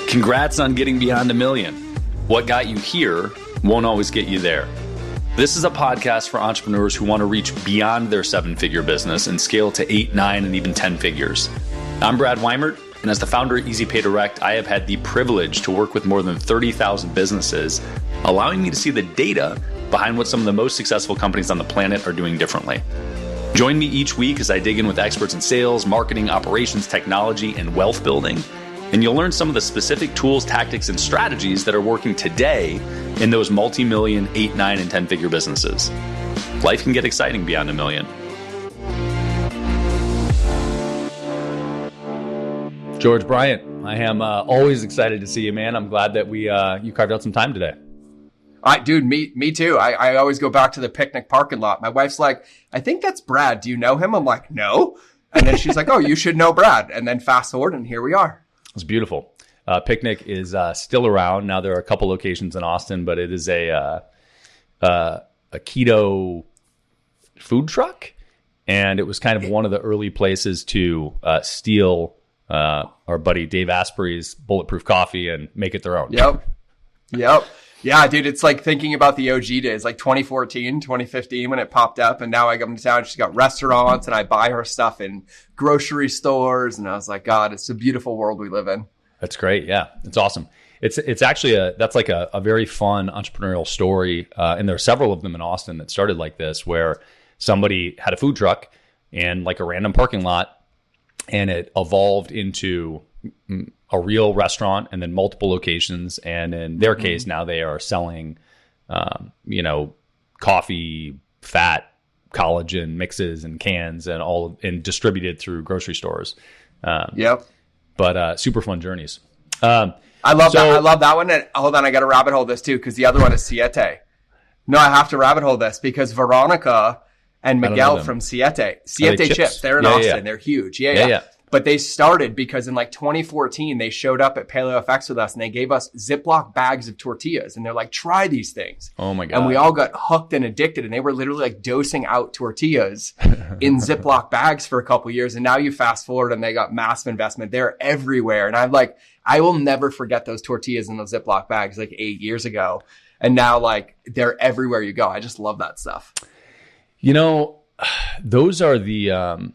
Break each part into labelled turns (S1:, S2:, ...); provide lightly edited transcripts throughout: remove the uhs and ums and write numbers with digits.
S1: Congrats on getting beyond 1 million. What got you here won't always get you there. This is a podcast for entrepreneurs who want to reach beyond their 7-figure business and scale to 8, 9, and even 10 figures. I'm Brad Weimert, and as the founder of Easy Pay Direct, I have had the privilege to work with more than 30,000 businesses, allowing me to see the data behind what some of the most successful companies on the planet are doing differently. Join me each week as I dig in with experts in sales, marketing, operations, technology, and wealth building. And you'll learn some of the specific tools, tactics, and strategies that are working today in those multi-million, 8, 9, and 10-figure businesses. Life can get exciting beyond 1 million. George Bryant, I am always excited to see you, man. I'm glad that you carved out some time today.
S2: Dude, me too. I always go back to the picnic parking lot. My wife's like, I think that's Brad. Do you know him? I'm like, no. And then she's like, oh, you should know Brad. And then fast forward, and here we are.
S1: It's beautiful. Picnic is still around. Now there are a couple locations in Austin, but it is a keto food truck. And it was kind of one of the early places to steal our buddy Dave Asprey's Bulletproof Coffee and make it their own.
S2: Yep. Yeah, dude, it's like thinking about the OG days, like 2014, 2015 when it popped up. And now I come to town, she's got restaurants and I buy her stuff in grocery stores. And I was like, God, it's a beautiful world we live in.
S1: That's great. Yeah, it's awesome. It's actually that's like a very fun entrepreneurial story. And there are several of them in Austin that started like this, where somebody had a food truck and like a random parking lot, and it evolved into a real restaurant and then multiple locations. And in their case, now they are selling, coffee, fat, collagen mixes and cans and distributed through grocery stores. But super fun journeys.
S2: I love that. I love that one. And hold on, I got to rabbit hole this too, because the other one is Siete. No, I have to rabbit hole this because Veronica and Miguel from Siete chips. They're in Austin. Yeah. They're huge. Yeah. But they started because in like 2014, they showed up at Paleo FX with us and they gave us Ziploc bags of tortillas. And they're like, try these things.
S1: Oh my God.
S2: And we all got hooked and addicted. And they were literally like dosing out tortillas in Ziploc bags for a couple of years. And now you fast forward and they got massive investment. They're everywhere. And I'm like, I will never forget those tortillas in those Ziploc bags like 8 years ago. And now like they're everywhere you go. I just love that stuff.
S1: You know, those are the...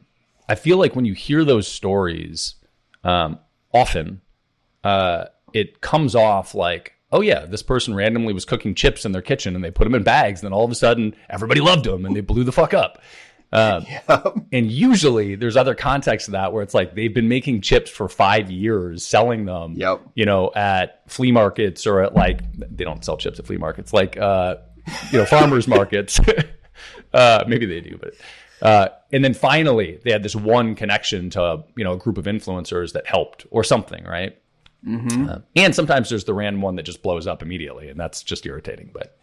S1: I feel like when you hear those stories, often it comes off like, oh yeah, this person randomly was cooking chips in their kitchen and they put them in bags. And then all of a sudden everybody loved them and they blew the fuck up. And usually there's other context to that where it's like they've been making chips for 5 years, selling them, at flea markets or at like, they don't sell chips at flea markets, like, farmers markets. Maybe they do, but... and then finally, they had this one connection to, a group of influencers that helped or something, right? Mm-hmm. And sometimes there's the random one that just blows up immediately, and that's just irritating. But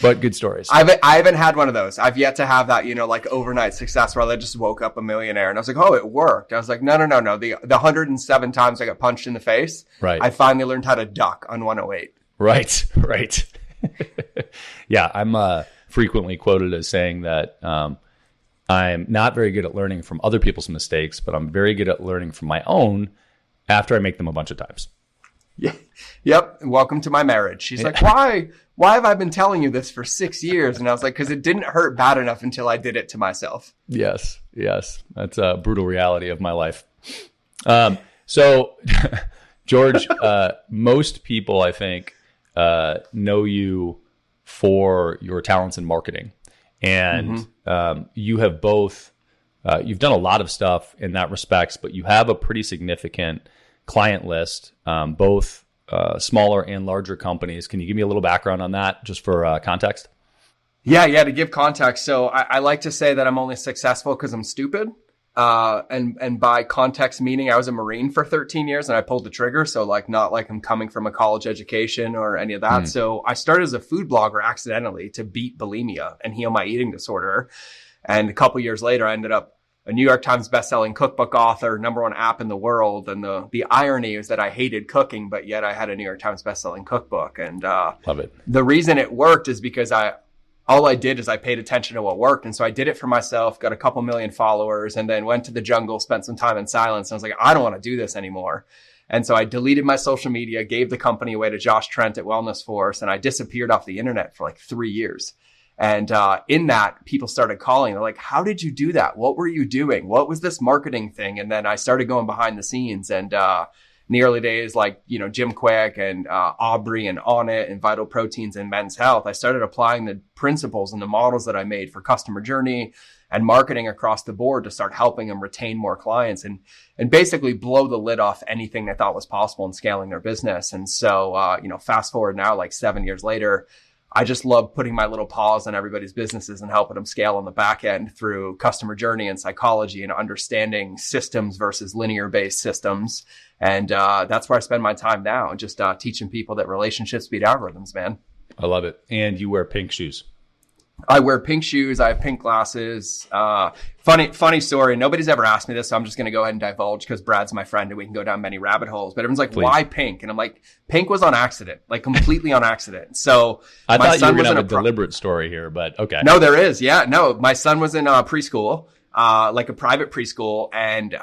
S1: good stories.
S2: I haven't had one of those. I've yet to have that, like overnight success where I just woke up a millionaire. And I was like, oh, it worked. I was like, no. The 107 times I got punched in the face,
S1: right.
S2: I finally learned how to duck on 108.
S1: Right. Yeah, I'm... frequently quoted as saying that I'm not very good at learning from other people's mistakes, but I'm very good at learning from my own after I make them a bunch of times.
S2: Yeah. Yep. Welcome to my marriage. She's like, why have I been telling you this for 6 years? And I was like, because it didn't hurt bad enough until I did it to myself.
S1: Yes. That's a brutal reality of my life. So George, most people, I think, know you for your talents in marketing. And you have both, you've done a lot of stuff in that respects, but you have a pretty significant client list, both smaller and larger companies. Can you give me a little background on that just for context?
S2: Yeah. To give context. So I like to say that I'm only successful because I'm stupid. And by context meaning I was a Marine for 13 years and I pulled the trigger. So like, not like I'm coming from a college education or any of that. So I started as a food blogger accidentally to beat bulimia and heal my eating disorder. And a couple years later, I ended up a New York Times bestselling cookbook author, #1 app in the world. And the irony is that I hated cooking, but yet I had a New York Times bestselling cookbook. And,
S1: love it.
S2: The reason it worked is because all I did is I paid attention to what worked. And so I did it for myself, got a couple million followers, and then went to the jungle, spent some time in silence. And I was like, I don't want to do this anymore. And so I deleted my social media, gave the company away to Josh Trent at Wellness Force, and I disappeared off the internet for like 3 years. And in that, people started calling. They're like, how did you do that? What were you doing? What was this marketing thing? And then I started going behind the scenes. And in the early days, like, Jim Quick and Aubrey and Onnit and Vital Proteins and Men's Health, I started applying the principles and the models that I made for customer journey and marketing across the board to start helping them retain more clients and basically blow the lid off anything they thought was possible in scaling their business. And so, fast forward now, like 7 years later, I just love putting my little paws on everybody's businesses and helping them scale on the back end through customer journey and psychology and understanding systems versus linear based systems. And that's where I spend my time now, just teaching people that relationships beat algorithms, man.
S1: I love it. And you wear pink shoes.
S2: I wear pink shoes. I have pink glasses. Funny story. Nobody's ever asked me this, so I'm just going to go ahead and divulge because Brad's my friend and we can go down many rabbit holes. But everyone's like,
S1: Please.
S2: Why pink? And I'm like, pink was on accident, like completely on accident. So
S1: I
S2: my
S1: thought you
S2: son
S1: were
S2: was
S1: going to
S2: in
S1: have a deliberate story here, but okay.
S2: No, there is. Yeah, no, my son was in preschool, like a private preschool, and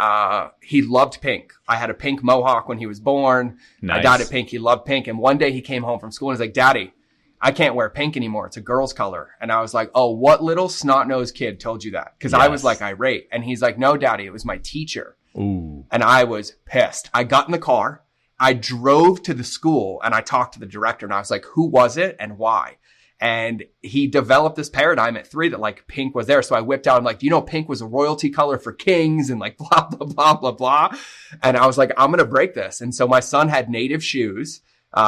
S2: he loved pink. I had a pink mohawk when he was born.
S1: Nice.
S2: I dyed it pink. He loved pink. And one day he came home from school and he's like, Daddy, I can't wear pink anymore. It's a girl's color. And I was like, oh, what little snot-nosed kid told you that? Because I was like irate. And he's like, no, Daddy, it was my teacher.
S1: Ooh.
S2: And I was pissed. I got in the car. I drove to the school and I talked to the director and I was like, who was it and why? And he developed this paradigm at 3 that like pink was there. So I whipped out, I'm like, pink was a royalty color for kings and like blah, blah, blah, blah, blah. And I was like, I'm going to break this. And so my son had Native shoes.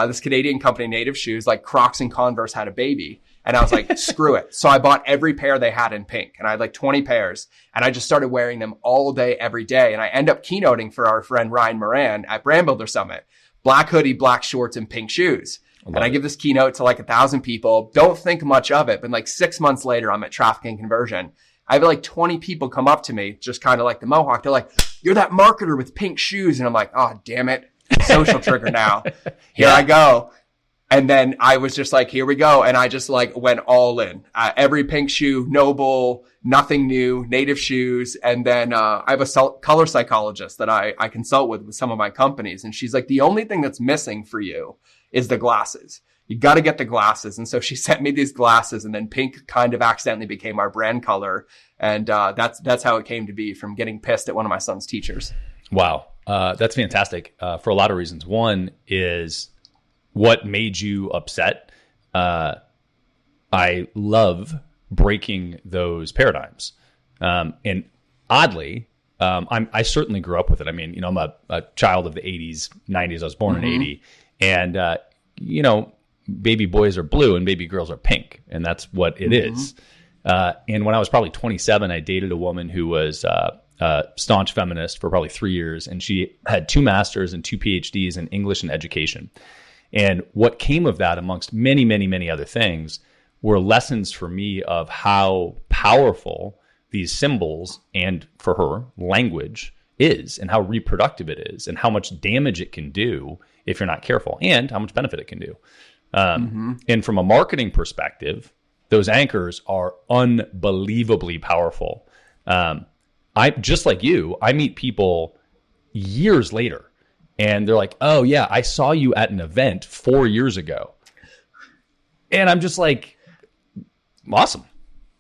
S2: This Canadian company, Native Shoes, like Crocs and Converse had a baby. And I was like, screw it. So I bought every pair they had in pink and I had like 20 pairs and I just started wearing them all day, every day. And I end up keynoting for our friend Ryan Moran at Brand Builder Summit, black hoodie, black shorts and pink shoes. I give this keynote to like 1,000 people. Don't think much of it. But like 6 months later, I'm at Traffic and Conversion. I have like 20 people come up to me, just kind of like the mohawk. They're like, you're that marketer with pink shoes. And I'm like, oh, damn it. Social trigger now. Here I go. And then I was just like, here we go. And I just like went all in. Every pink shoe, Noble, nothing new, Native shoes. And then I have a color psychologist that I consult with some of my companies. And she's like, the only thing that's missing for you is the glasses. You got to get the glasses. And so she sent me these glasses and then pink kind of accidentally became our brand color. And that's how it came to be from getting pissed at one of my son's teachers.
S1: Wow. That's fantastic for a lot of reasons. One is what made you upset. I love breaking those paradigms. And oddly, I certainly grew up with it. I mean, I'm a child of the 80s, 90s. I was born in 80. And, baby boys are blue and baby girls are pink. And that's what it is. And when I was probably 27, I dated a woman who was staunch feminist for probably 3 years. And she had 2 masters and 2 PhDs in English and education. And what came of that, amongst many, many, many other things, were lessons for me of how powerful these symbols and, for her, language is, and how reproductive it is, and how much damage it can do if you're not careful, and how much benefit it can do. And from a marketing perspective, those anchors are unbelievably powerful. I just like you, I meet people years later and they're like, oh yeah, I saw you at an event 4 years ago. And I'm just like, awesome.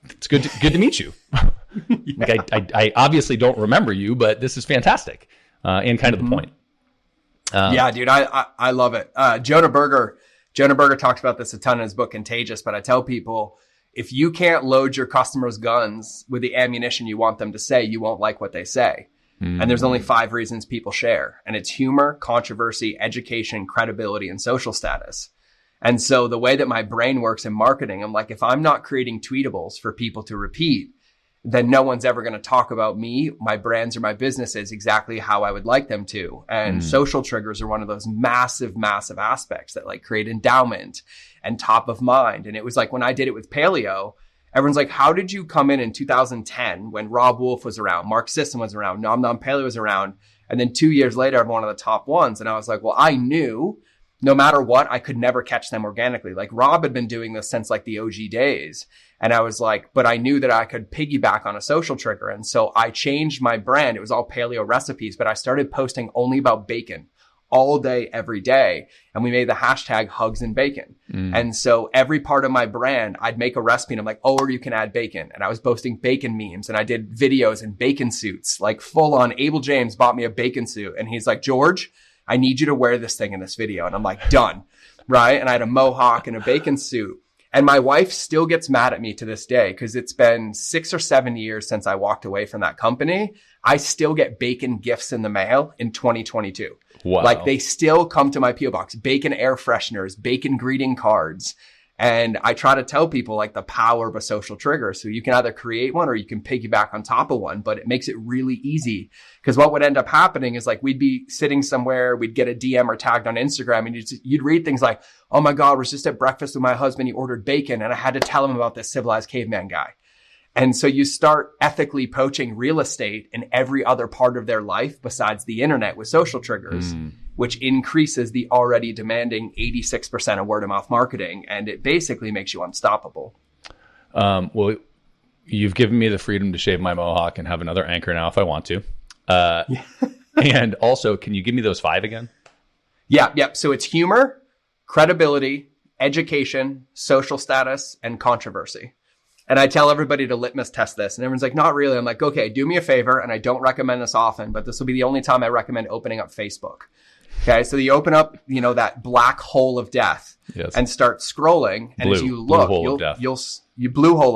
S1: It's good to meet you. Like I obviously don't remember you, but this is fantastic. And kind of the point.
S2: Yeah, dude, I love it. Jonah Berger talks about this a ton in his book Contagious, but I tell people, if you can't load your customers' guns with the ammunition you want them to say, you won't like what they say. And there's only 5 reasons people share. And it's humor, controversy, education, credibility, and social status. And so the way that my brain works in marketing, I'm like, if I'm not creating tweetables for people to repeat, then no one's ever going to talk about me, my brands, or my businesses exactly how I would like them to. And social triggers are one of those massive, massive aspects that like create endowment and top of mind. And it was like when I did it with paleo, everyone's like, how did you come in 2010 when Rob Wolf was around, Mark Sisson was around, Nom Nom Paleo was around, and then 2 years later, I'm one of the top ones. And I was like, well, I knew no matter what, I could never catch them organically. Like Rob had been doing this since like the OG days. And I was like, but I knew that I could piggyback on a social trigger. And so I changed my brand. It was all paleo recipes, but I started posting only about bacon, all day, every day. And we made the hashtag hugs and bacon. And so every part of my brand, I'd make a recipe and I'm like, oh, or you can add bacon. And I was posting bacon memes and I did videos in bacon suits, like full on. Abel James bought me a bacon suit and he's like, George, I need you to wear this thing in this video. And I'm like, done. Right. And I had a mohawk and a bacon suit. And my wife still gets mad at me to this day because it's been 6 or 7 years since I walked away from that company. I still get bacon gifts in the mail in 2022.
S1: Wow.
S2: Like they still come to my PO box, bacon air fresheners, bacon greeting cards. And I try to tell people like the power of a social trigger. So you can either create one or you can piggyback on top of one, but it makes it really easy. Because what would end up happening is like we'd be sitting somewhere, we'd get a DM or tagged on Instagram and you'd read things like, oh my God, was just at breakfast with my husband. He ordered bacon and I had to tell him about this civilized caveman guy. And so you start ethically poaching real estate in every other part of their life besides the internet with social triggers, which increases the already demanding 86% of word of mouth marketing. And it basically makes you unstoppable.
S1: Well, you've given me the freedom to shave my mohawk and have another anchor now if I want to. And also, can you give me those 5 again?
S2: Yeah. So it's humor, credibility, education, social status, and controversy. And I tell everybody to litmus test this. And everyone's like, not really. I'm like, okay, do me a favor. And I don't recommend this often, but this will be the only time I recommend opening up Facebook. Okay. So you open up, that black hole of death and start scrolling. And as you look, blue hole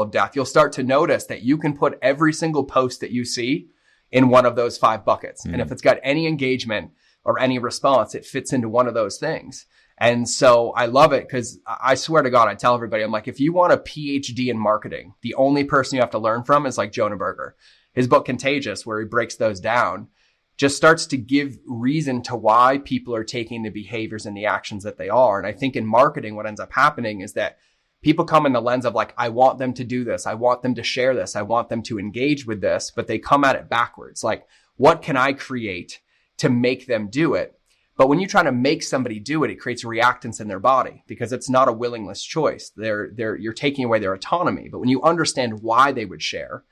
S2: of death, you'll start to notice that you can put every single post that you see in one of those 5 buckets. And if it's got any engagement or any response, it fits into one of those things. And so I love it because I swear to God, I tell everybody, I'm like, if you want a PhD in marketing, the only person you have to learn from is like Jonah Berger. His book Contagious, where he breaks those down, just starts to give reason to why people are taking the behaviors and the actions that they are. And I think in marketing, what ends up happening is that people come in the lens of like, I want them to do this. I want them to share this. I want them to engage with this, but they come at it backwards. Like, what can I create to make them do it? But when you try to make somebody do it, it creates reactance in their body because it's not a willingness choice. You're taking away their autonomy. But when you understand why they would share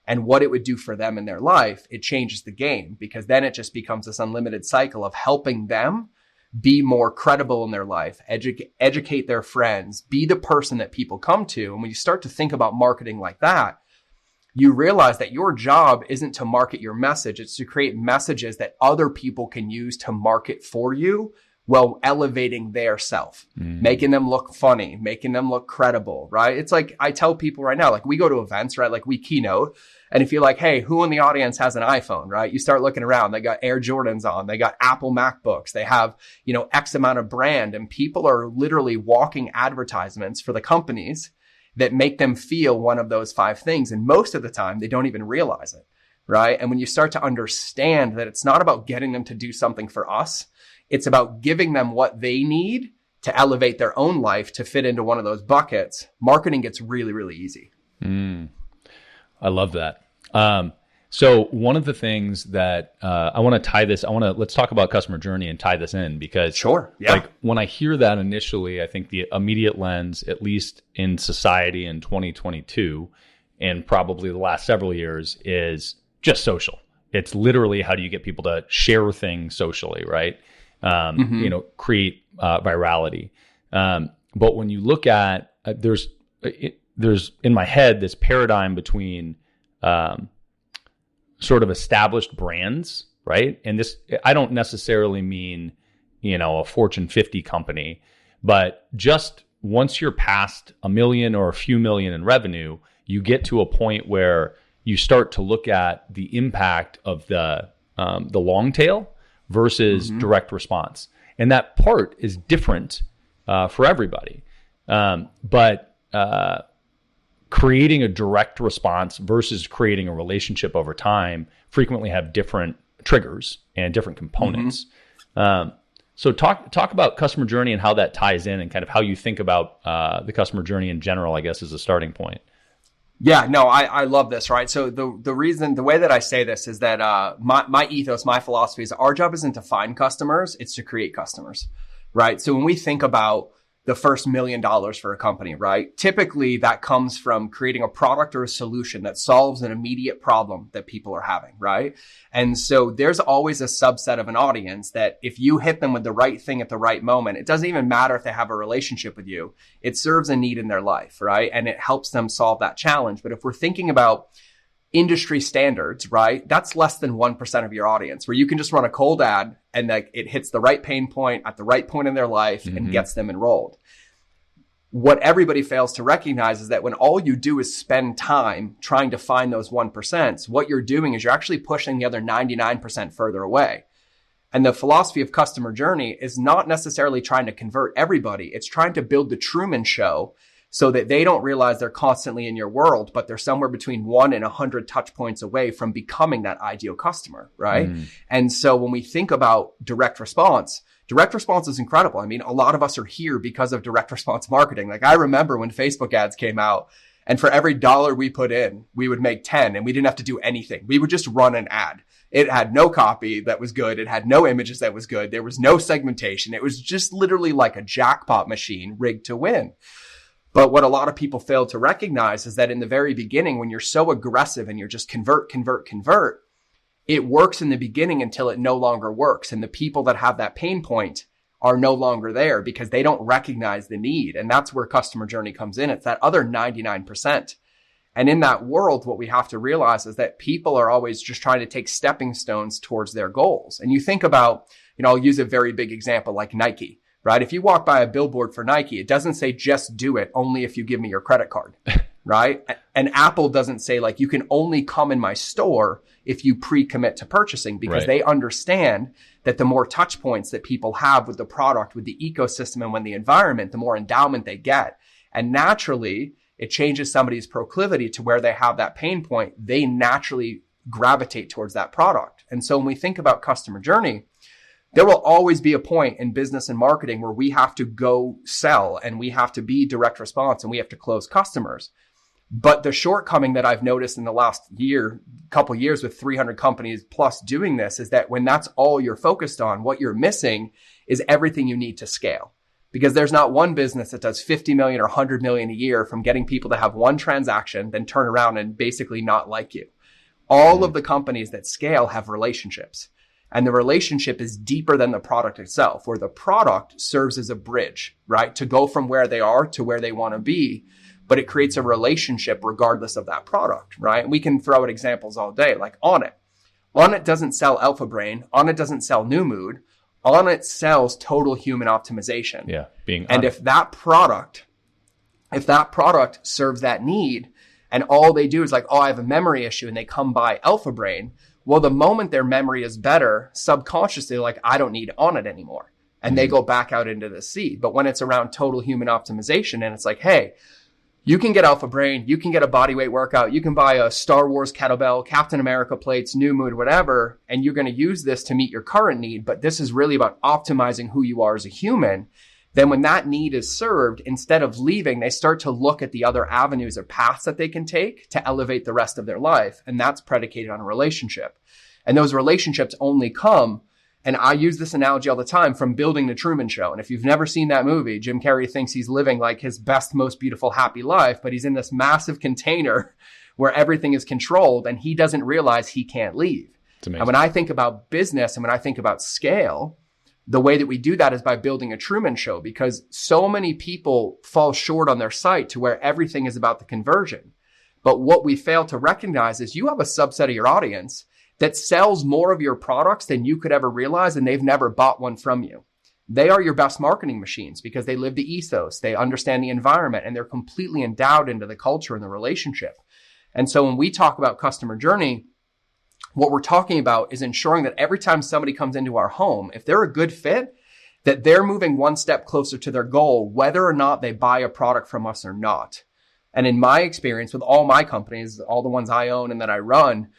S2: and what it would do for them in their life, it changes the game because then it just becomes this unlimited cycle of helping them be more credible in their life, educate their friends, be the person that people come to. And when you start to think about marketing like that, you realize that your job isn't to market your message. It's to create messages that other people can use to market for you while elevating their self, making them look funny, making them look credible, right? It's like I tell people right now, like we go to events, right? Like we keynote. And if you're like, hey, who in the audience has an iPhone, right? You start looking around. They got Air Jordans on. They got Apple MacBooks. They have, X amount of brand. And people are literally walking advertisements for the companies that make them feel one of those 5 things. And most of the time, they don't even realize it, right? And when you start to understand that it's not about getting them to do something for us, it's about giving them what they need to elevate their own life to fit into one of those buckets, marketing gets really, really easy.
S1: I love that. So one of the things that I want to tie this, let's talk about customer journey and tie this in because
S2: sure, yeah.
S1: Like when I hear that initially, I think the immediate lens, at least in society in 2022 and probably the last several years, is just social. It's literally how do you get people to share things socially, right? Create virality. But when you look at, there's in my head this paradigm between sort of established brands, right? And this, I don't necessarily mean, a Fortune 50 company, but just once you're past $1 million or a few million in revenue, you get to a point where you start to look at the impact of the long tail versus direct response. And that part is different for everybody. But creating a direct response versus creating a relationship over time frequently have different triggers and different components. So talk about customer journey and how that ties in and kind of how you think about the customer journey in general, I guess, as a starting point.
S2: Yeah, no, I love this, right? So the way that I say this is that my ethos, my philosophy is our job isn't to find customers, it's to create customers, right? So when we think about the first $1 million for a company, right? Typically that comes from creating a product or a solution that solves an immediate problem that people are having, right? And so there's always a subset of an audience that if you hit them with the right thing at the right moment, it doesn't even matter if they have a relationship with you. It serves a need in their life, right? And it helps them solve that challenge. But if we're thinking about industry standards, right? That's less than 1% of your audience, where you can just run a cold ad and like it hits the right pain point at the right point in their life and gets them enrolled. What everybody fails to recognize is that when all you do is spend time trying to find those 1%, what you're doing is you're actually pushing the other 99% further away. And the philosophy of customer journey is not necessarily trying to convert everybody. It's trying to build the Truman Show so that they don't realize they're constantly in your world, but they're somewhere between 1 and 100 touch points away from becoming that ideal customer, right? And so when we think about direct response is incredible. I mean, a lot of us are here because of direct response marketing. Like I remember when Facebook ads came out, and for every dollar we put in, we would make 10 and we didn't have to do anything. We would just run an ad. It had no copy that was good. It had no images that was good. There was no segmentation. It was just literally like a jackpot machine rigged to win. But what a lot of people fail to recognize is that in the very beginning, when you're so aggressive and you're just convert, it works in the beginning until it no longer works. And the people that have that pain point are no longer there because they don't recognize the need. And that's where customer journey comes in. It's that other 99%. And in that world, what we have to realize is that people are always just trying to take stepping stones towards their goals. And you think about, I'll use a very big example like Nike. Right? If you walk by a billboard for Nike, it doesn't say just do it only if you give me your credit card, right? And Apple doesn't say like you can only come in my store if you pre-commit to purchasing, because they understand that the more touch points that people have with the product, with the ecosystem and with the environment, the more endowment they get. And naturally, it changes somebody's proclivity to where they have that pain point. They naturally gravitate towards that product. And so when we think about customer journey, there will always be a point in business and marketing where we have to go sell and we have to be direct response and we have to close customers. But the shortcoming that I've noticed in the last couple years with 300 companies plus doing this is that when that's all you're focused on, what you're missing is everything you need to scale. Because there's not one business that does 50 million or 100 million a year from getting people to have one transaction, then turn around and basically not like you. All of the companies that scale have relationships. And the relationship is deeper than the product itself, where the product serves as a bridge, right? To go from where they are to where they want to be. But it creates a relationship regardless of that product, right? And we can throw out examples all day, like Onnit. Onnit doesn't sell Alpha Brain. Onnit doesn't sell New Mood. Onnit sells total human optimization.
S1: Yeah,
S2: and if that product serves that need, and all they do is like, I have a memory issue, and they come by Alpha Brain. Well, the moment their memory is better, subconsciously, like, I don't need Onnit anymore. And they go back out into the sea. But when it's around total human optimization and it's like, hey, you can get Alpha Brain, you can get a body weight workout, you can buy a Star Wars kettlebell, Captain America plates, New Mood, whatever, and you're going to use this to meet your current need. But this is really about optimizing who you are as a human. Then when that need is served, instead of leaving, they start to look at the other avenues or paths that they can take to elevate the rest of their life. And that's predicated on a relationship. And those relationships only come, and I use this analogy all the time, from building the Truman Show. And if you've never seen that movie, Jim Carrey thinks he's living like his best, most beautiful, happy life, but he's in this massive container where everything is controlled and he doesn't realize he can't leave. And when I think about business and when I think about scale, the way that we do that is by building a Truman Show, because so many people fall short on their site to where everything is about the conversion. But what we fail to recognize is you have a subset of your audience that sells more of your products than you could ever realize, and they've never bought one from you. They are your best marketing machines because they live the ethos, they understand the environment, and they're completely endowed into the culture and the relationship. And so when we talk about customer journey, what we're talking about is ensuring that every time somebody comes into our home, if they're a good fit, that they're moving one step closer to their goal, whether or not they buy a product from us or not. And in my experience with all my companies, all the ones I own and that I run,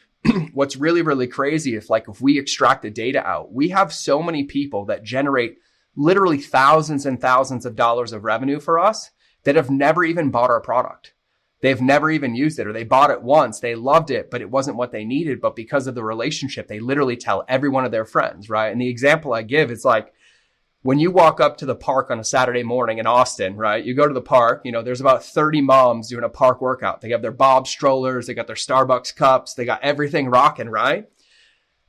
S2: what's really, really crazy, if we extract the data out, we have so many people that generate literally thousands and thousands of dollars of revenue for us that have never even bought our product. They've never even used it, or they bought it once, they loved it, but it wasn't what they needed. But because of the relationship, they literally tell every one of their friends, right? And the example I give is like, When you walk up to the park on a Saturday morning in Austin, right? You go to the park, there's about 30 moms doing a park workout. They have their Bob strollers, they got their Starbucks cups, they got everything rocking, right?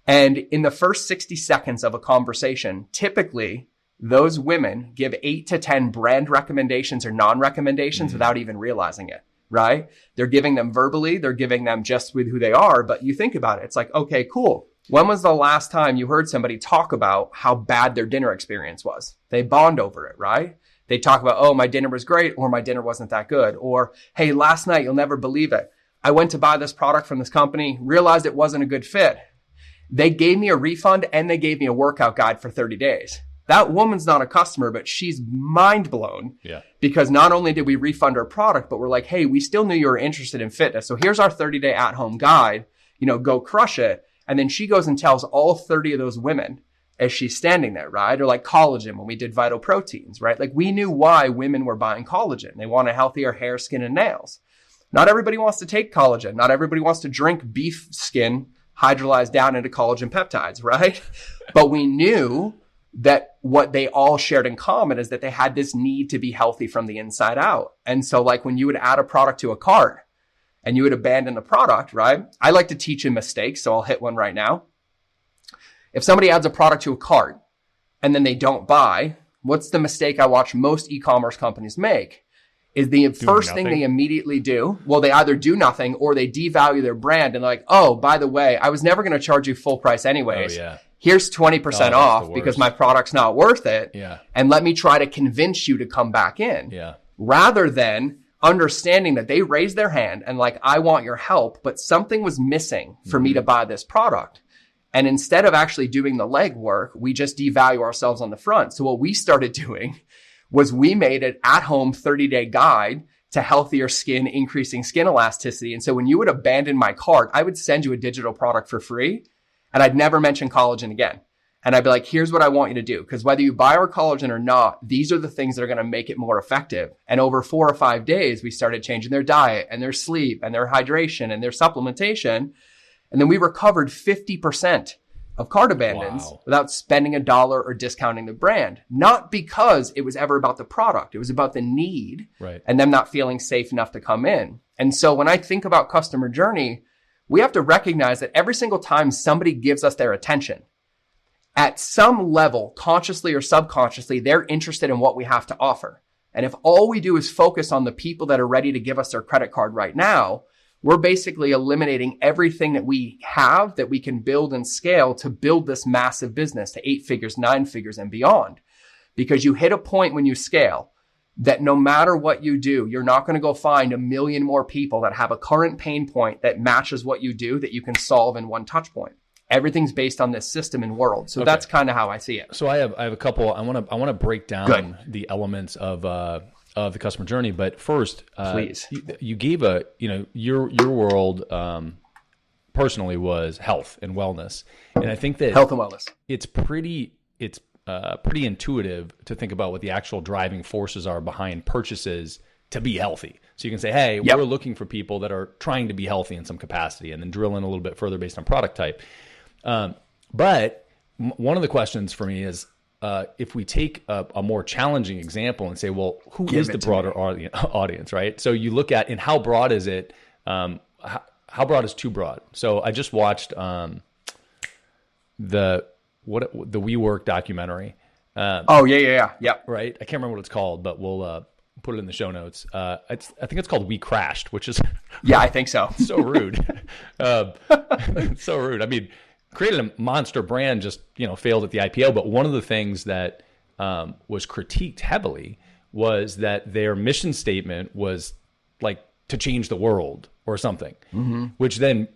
S2: And in the first 60 seconds of a conversation, typically those women give 8 to 10 brand recommendations or non-recommendations without even realizing it, right? They're giving them verbally, they're giving them just with who they are. But you think about it, it's like, okay, cool. When was the last time you heard somebody talk about how bad their dinner experience was? They bond over it, right? They talk about, oh, my dinner was great, or my dinner wasn't that good. Or, hey, last night, you'll never believe it. I went to buy this product from this company, realized it wasn't a good fit. They gave me a refund and they gave me a workout guide for 30 days. That woman's not a customer, but she's mind blown.
S1: Yeah.
S2: Because not only did we refund her product, but we're like, hey, we still knew you were interested in fitness. So here's our 30-day at-home guide, go crush it. And then she goes and tells all 30 of those women as she's standing there, right? Or like collagen when we did Vital Proteins, right? Like we knew why women were buying collagen. They want a healthier hair, skin, and nails. Not everybody wants to take collagen. Not everybody wants to drink beef skin hydrolyzed down into collagen peptides, right? But we knew that what they all shared in common is that they had this need to be healthy from the inside out. And so like when you would add a product to a cart, and you would abandon the product, right? I like to teach in mistakes, so I'll hit one right now. If somebody adds a product to a cart and then they don't buy, what's the mistake I watch most e-commerce companies make? Is the first thing they immediately do, well, they either do nothing or they devalue their brand and they're like, oh, by the way, I was never going to charge you full price anyways.
S1: Oh, yeah.
S2: Here's 20% off because my product's not worth it.
S1: Yeah.
S2: And let me try to convince you to come back in.
S1: Yeah.
S2: Rather than understanding that they raised their hand and like, I want your help, but something was missing for me to buy this product. And instead of actually doing the legwork, we just devalue ourselves on the front. So what we started doing was we made an at-home 30-day guide to healthier skin, increasing skin elasticity. And so when you would abandon my cart, I would send you a digital product for free and I'd never mention collagen again. And I'd be like, here's what I want you to do. Because whether you buy our collagen or not, these are the things that are going to make it more effective. And over 4 or 5 days, we started changing their diet and their sleep and their hydration and their supplementation. And then we recovered 50% of cart abandons without spending $1 or discounting the brand. Not because it was ever about the product. It was about the need and them not feeling safe enough to come in. And so when I think about customer journey, we have to recognize that every single time somebody gives us their attention, at some level, consciously or subconsciously, they're interested in what we have to offer. And if all we do is focus on the people that are ready to give us their credit card right now, we're basically eliminating everything that we have that we can build and scale to build this massive business to 8 figures, 9 figures, and beyond. Because you hit a point when you scale that no matter what you do, you're not going to go find 1 million more people that have a current pain point that matches what you do that you can solve in one touch point. Everything's based on this system and world. So that's kind of how I see it.
S1: So I have a couple. I want to break down the elements of the customer journey. But first,
S2: please,
S1: you gave your world personally was health and wellness, and I think that
S2: health and wellness.
S1: It's pretty intuitive to think about what the actual driving forces are behind purchases to be healthy. So you can say, hey, we're looking for people that are trying to be healthy in some capacity, and then drill in a little bit further based on product type. But one of the questions for me is, if we take a more challenging example and say, well, who is the broader audience, right? So you look at, and how broad is it? How broad is too broad? So I just watched the WeWork documentary.
S2: Yeah.
S1: Right. I can't remember what it's called, but we'll put it in the show notes. I think it's called We Crashed, which is
S2: I think so.
S1: So rude. So rude. I mean, created a monster brand, just failed at the IPO. But one of the things that was critiqued heavily was that their mission statement was like to change the world or something, which then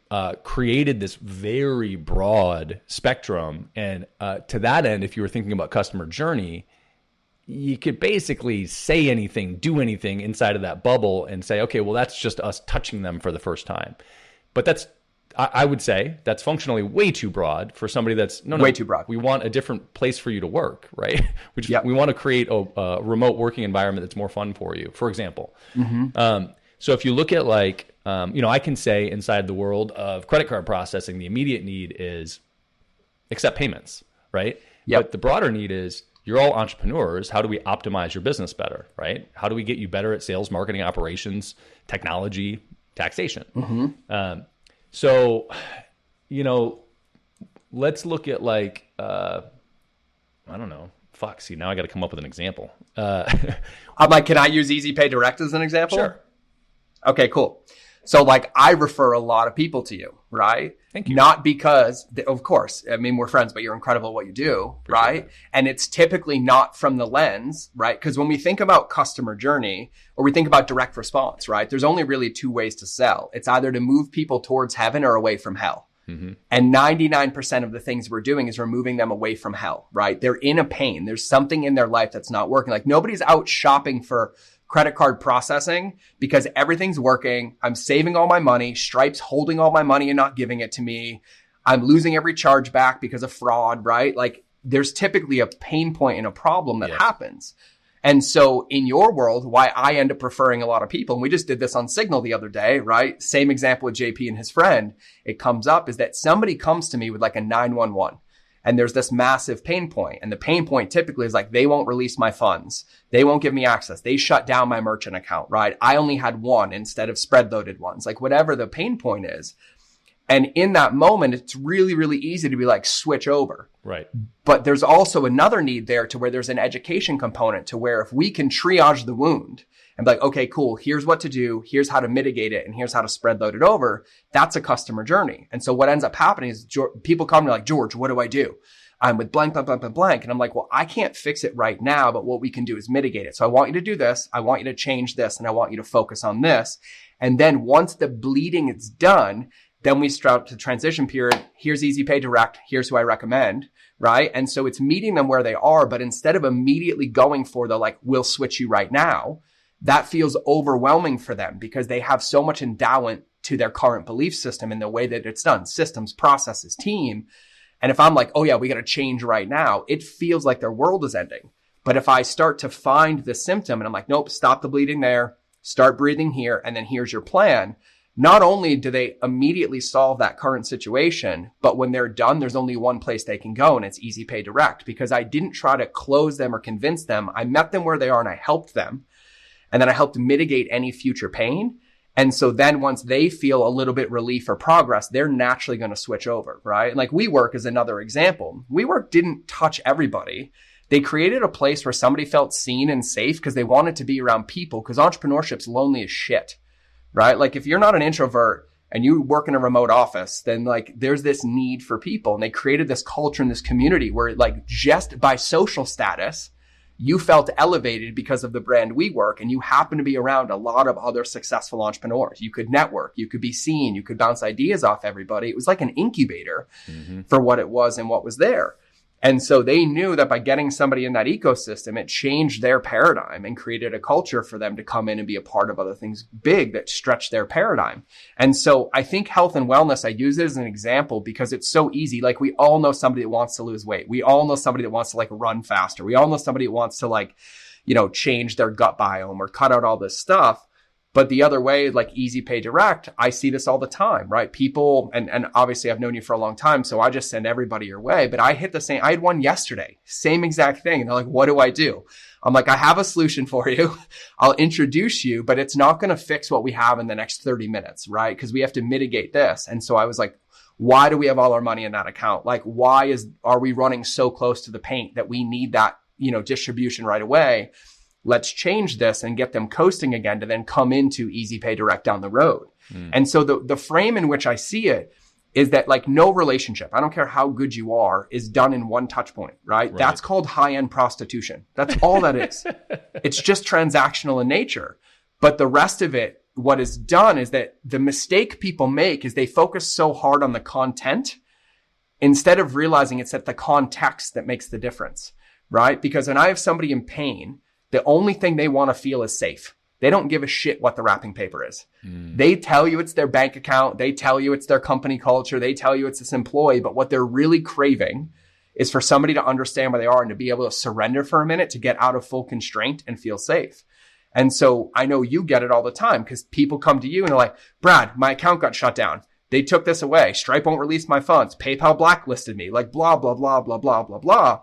S1: created this very broad spectrum. And to that end, if you were thinking about customer journey, you could basically say anything, do anything inside of that bubble and say, okay, well, that's just us touching them for the first time. But I would say that's functionally way too broad for somebody that's
S2: way too broad.
S1: We want a different place for you to work, right? We want to create a remote working environment that's more fun for you, for example. So if you look at I can say inside the world of credit card processing, the immediate need is accept payments, right? But the broader need is you're all entrepreneurs. How do we optimize your business better, right? How do we get you better at sales, marketing, operations, technology, taxation?
S2: Mm-hmm.
S1: So, you know, let's look at like, I don't know. Fuck, see, now I got to come up with an example.
S2: I'm like, can I use Easy Pay Direct as an example?
S1: Sure.
S2: Okay, cool. So like I refer a lot of people to you, right?
S1: Thank you.
S2: Not because, of course, I mean, we're friends, but you're incredible at what you do, right?
S1: that.
S2: And it's typically not from the lens, right? Because when we think about customer journey or we think about direct response, right? There's only really two ways to sell. It's either to move people towards heaven or away from hell. Mm-hmm. And 99% of the things we're doing is we're moving them away from hell, right? They're in a pain. There's something in their life that's not working. Like nobody's out shopping for credit card processing because everything's working. I'm saving all my money. Stripe's holding all my money and not giving it to me. I'm losing every charge back because of fraud, right? Like there's typically a pain point and a problem that happens. And so in your world, why I end up referring a lot of people, and we just did this on Signal the other day, right? Same example with JP and his friend. It comes up is that somebody comes to me with like a 911 and there's this massive pain point. And the pain point typically is like, they won't release my funds. They won't give me access. They shut down my merchant account, right? I only had one instead of spread loaded ones, like whatever the pain point is. And in that moment, it's really, really easy to be like, switch over.
S1: Right.
S2: But there's also another need there to where there's an education component to where if we can triage the wound and be like, okay, cool, here's what to do, here's how to mitigate it, and here's how to spread load it over, that's a customer journey. And so what ends up happening is people come to me like, George, what do I do? I'm with blank, blank, blank, blank, blank. And I'm like, well, I can't fix it right now, but what we can do is mitigate it. So I want you to do this. I want you to change this, and I want you to focus on this. And then once the bleeding is done, then we start the transition period. Here's Easy Pay Direct. Here's who I recommend, right? And so it's meeting them where they are, but instead of immediately going for the like, we'll switch you right now, that feels overwhelming for them because they have so much endowment to their current belief system in the way that it's done, systems, processes, team. And if I'm like, oh yeah, we got to change right now, it feels like their world is ending. But if I start to find the symptom and I'm like, nope, stop the bleeding there, start breathing here, and then here's your plan. Not only do they immediately solve that current situation, but when they're done, there's only one place they can go, and it's Easy Pay Direct, because I didn't try to close them or convince them. I met them where they are and I helped them. And then I helped mitigate any future pain. And so then once they feel a little bit relief or progress, they're naturally going to switch over, right? And like WeWork is another example. WeWork didn't touch everybody. They created a place where somebody felt seen and safe because they wanted to be around people, because entrepreneurship's lonely as shit. Right? Like if you're not an introvert and you work in a remote office, then like there's this need for people. And they created this culture and this community where like just by social status, you felt elevated because of the brand WeWork, and you happen to be around a lot of other successful entrepreneurs. You could network, you could be seen, you could bounce ideas off everybody. It was like an incubator for what it was and what was there. And so they knew that by getting somebody in that ecosystem, it changed their paradigm and created a culture for them to come in and be a part of other things big that stretch their paradigm. And so I think health and wellness, I use it as an example because it's so easy. Like we all know somebody that wants to lose weight. We all know somebody that wants to like run faster. We all know somebody that wants to like, you know, change their gut biome or cut out all this stuff. But the other way, like Easy Pay Direct, I see this all the time, right? People, and obviously I've known you for a long time, so I just send everybody your way. But I hit the same, I had one yesterday, same exact thing. And they're like, what do I do? I'm like, I have a solution for you. I'll introduce you, but it's not going to fix what we have in the next 30 minutes, right? Because we have to mitigate this. And so I was like, why do we have all our money in that account? Like, are we running so close to the paint that we need that, you know, distribution right away? Let's change this and get them coasting again to then come into Easy Pay Direct down the road. And so the frame in which I see it is that like no relationship, I don't care how good you are, is done in one touch point, right? That's called high-end prostitution. That's all that is. It's just transactional in nature. But the rest of it, what is done is that the mistake people make is they focus so hard on the content instead of realizing it's at the context that makes the difference, right? Because when I have somebody in pain, the only thing they want to feel is safe. They don't give a shit what the wrapping paper is. They tell you it's their bank account. They tell you it's their company culture. They tell you it's this employee. But what they're really craving is for somebody to understand where they are and to be able to surrender for a minute to get out of full constraint and feel safe. And so I know you get it all the time because people come to you and they're like, Brad, my account got shut down. They took this away. Stripe won't release my funds. PayPal blacklisted me. Like blah, blah, blah, blah, blah, blah, blah.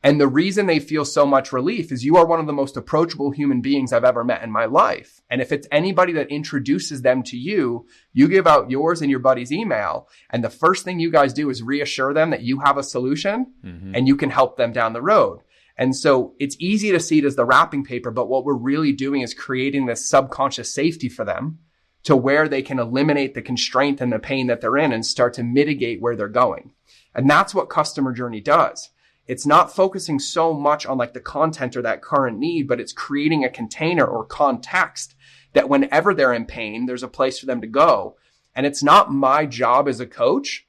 S2: And the reason they feel so much relief is you are one of the most approachable human beings I've ever met in my life. And if it's anybody that introduces them to you, you give out yours and your buddy's email. And the first thing you guys do is reassure them that you have a solution and you can help them down the road. And so it's easy to see it as the wrapping paper, but what we're really doing is creating this subconscious safety for them to where they can eliminate the constraint and the pain that they're in and start to mitigate where they're going. And that's what customer journey does. It's not focusing so much on like the content or that current need, but it's creating a container or context that whenever they're in pain, there's a place for them to go. And it's not my job as a coach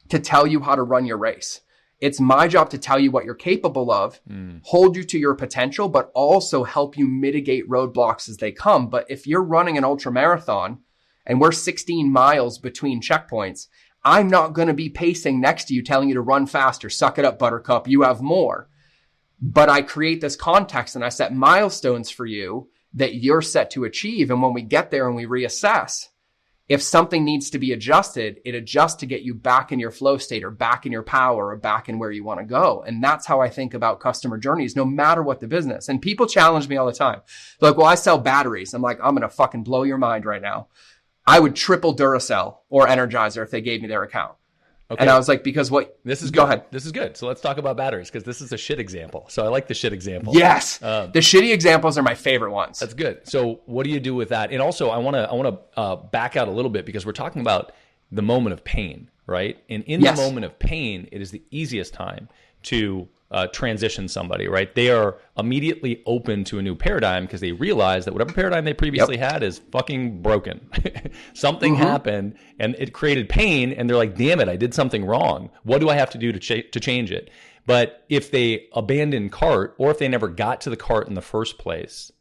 S2: to tell you how to run your race. It's my job to tell you what you're capable of, hold you to your potential, but also help you mitigate roadblocks as they come. But if you're running an ultra marathon and we're 16 miles between checkpoints, I'm not going to be pacing next to you telling you to run faster. Suck it up, buttercup. You have more. But I create this context and I set milestones for you that you're set to achieve. And when we get there and we reassess, if something needs to be adjusted, it adjusts to get you back in your flow state or back in your power or back in where you want to go. And that's how I think about customer journeys, no matter what the business. And people challenge me all the time. They're like, well, I sell batteries. I'm like, I'm going to fucking blow your mind right now. I would triple Duracell or Energizer if they gave me their account. Okay. And I was like, because what?
S1: This is
S2: go
S1: good.
S2: ahead.
S1: This is good. So let's talk about batteries because this is a shit example. So I like the shit example.
S2: Yes. The shitty examples are my favorite ones.
S1: That's good. So what do you do with that? And also I want to back out a little bit because we're talking about the moment of pain, right? And in the moment of pain, it is the easiest time to transition somebody, right? They are immediately open to a new paradigm because they realize that whatever paradigm they previously had is fucking broken. Something happened and it created pain and they're like, damn it, I did something wrong. What do I have to do to change it? But if they abandon cart or if they never got to the cart in the first place,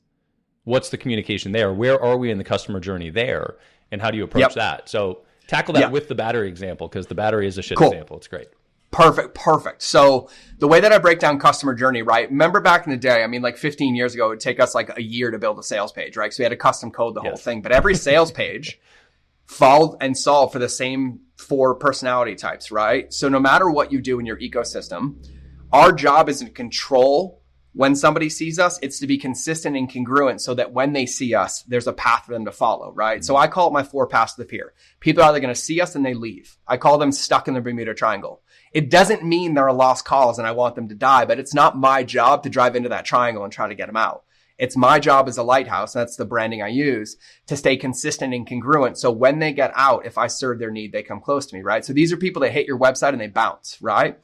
S1: what's the communication there? Where are we in the customer journey there? And how do you approach that? So tackle that with the battery example because the battery is a shit example. It's great.
S2: Perfect. So the way that I break down customer journey, right? Remember back in the day, I mean, like 15 years ago, it would take us like a year to build a sales page, right? So we had to custom code the whole thing, but every sales page followed and solved for the same 4 personality types, right? So no matter what you do in your ecosystem, our job is to control when somebody sees us, it's to be consistent and congruent so that when they see us, there's a path for them to follow, right? So I call it my 4 paths to the pier. People are either going to see us and they leave. I call them stuck in the Bermuda Triangle. It doesn't mean they're a lost cause and I want them to die, but it's not my job to drive into that triangle and try to get them out. It's my job as a lighthouse, that's the branding I use, to stay consistent and congruent. So when they get out, if I serve their need, they come close to me, right? So these are people that hit your website and they bounce, right?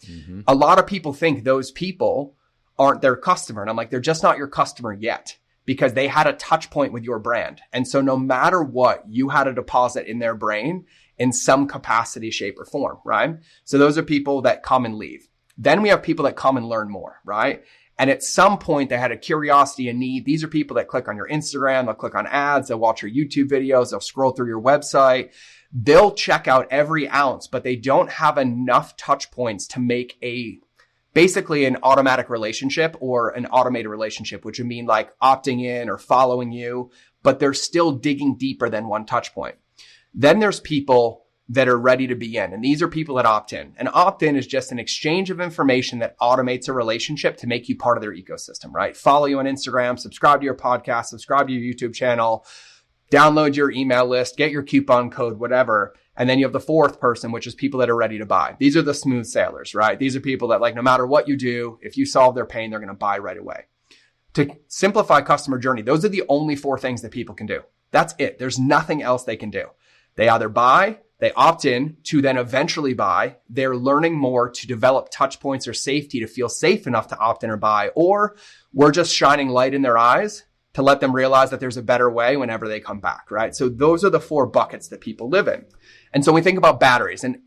S2: A lot of people think those people aren't their customer. And I'm like, they're just not your customer yet because they had a touch point with your brand. And so no matter what, you had a deposit in their brain in some capacity, shape, or form, right? So those are people that come and leave. Then we have people that come and learn more, right? And at some point they had a curiosity and need. These are people that click on your Instagram, they'll click on ads, they'll watch your YouTube videos, they'll scroll through your website. They'll check out every ounce, but they don't have enough touch points to make basically an automatic relationship or an automated relationship, which would mean like opting in or following you, but they're still digging deeper than one touch point. Then there's people that are ready to be in. And these are people that opt in. And opt in is just an exchange of information that automates a relationship to make you part of their ecosystem, right? Follow you on Instagram, subscribe to your podcast, subscribe to your YouTube channel, download your email list, get your coupon code, whatever. And then you have the 4th person, which is people that are ready to buy. These are the smooth sailors, right? These are people that like, no matter what you do, if you solve their pain, they're going to buy right away. To simplify customer journey, those are the only 4 things that people can do. That's it. There's nothing else they can do. They either buy, they opt in to then eventually buy. They're learning more to develop touch points or safety to feel safe enough to opt in or buy, or we're just shining light in their eyes to let them realize that there's a better way whenever they come back, right? So those are the 4 buckets that people live in. And so we think about batteries, and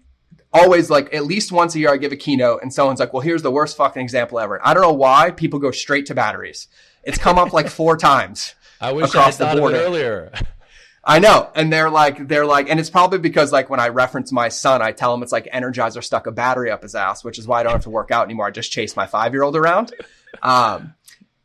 S2: always like at least once a year I give a keynote and someone's like, well, here's the worst fucking example ever. I don't know why people go straight to batteries. It's come up like 4 times.
S1: I wish I thought of it earlier.
S2: I know. And they're like, and it's probably because like when I reference my son, I tell him it's like Energizer stuck a battery up his ass, which is why I don't have to work out anymore. I just chase my 5-year-old around.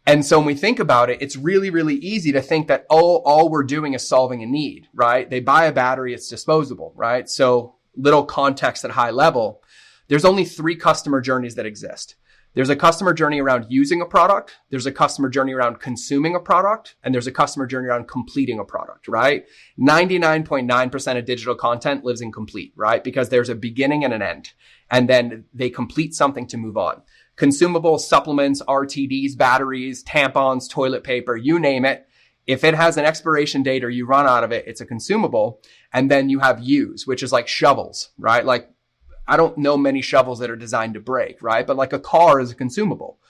S2: And so when we think about it, it's really, really easy to think that, all we're doing is solving a need, right? They buy a battery, it's disposable, right? So little context at high level, there's only 3 customer journeys that exist. There's a customer journey around using a product. There's a customer journey around consuming a product. And there's a customer journey around completing a product, right? 99.9% of digital content lives in complete, right? Because there's a beginning and an end. And then they complete something to move on. Consumables, supplements, RTDs, batteries, tampons, toilet paper, you name it. If it has an expiration date or you run out of it, it's a consumable. And then you have use, which is like shovels, right? Like, I don't know many shovels that are designed to break, right? But like a car is a consumable.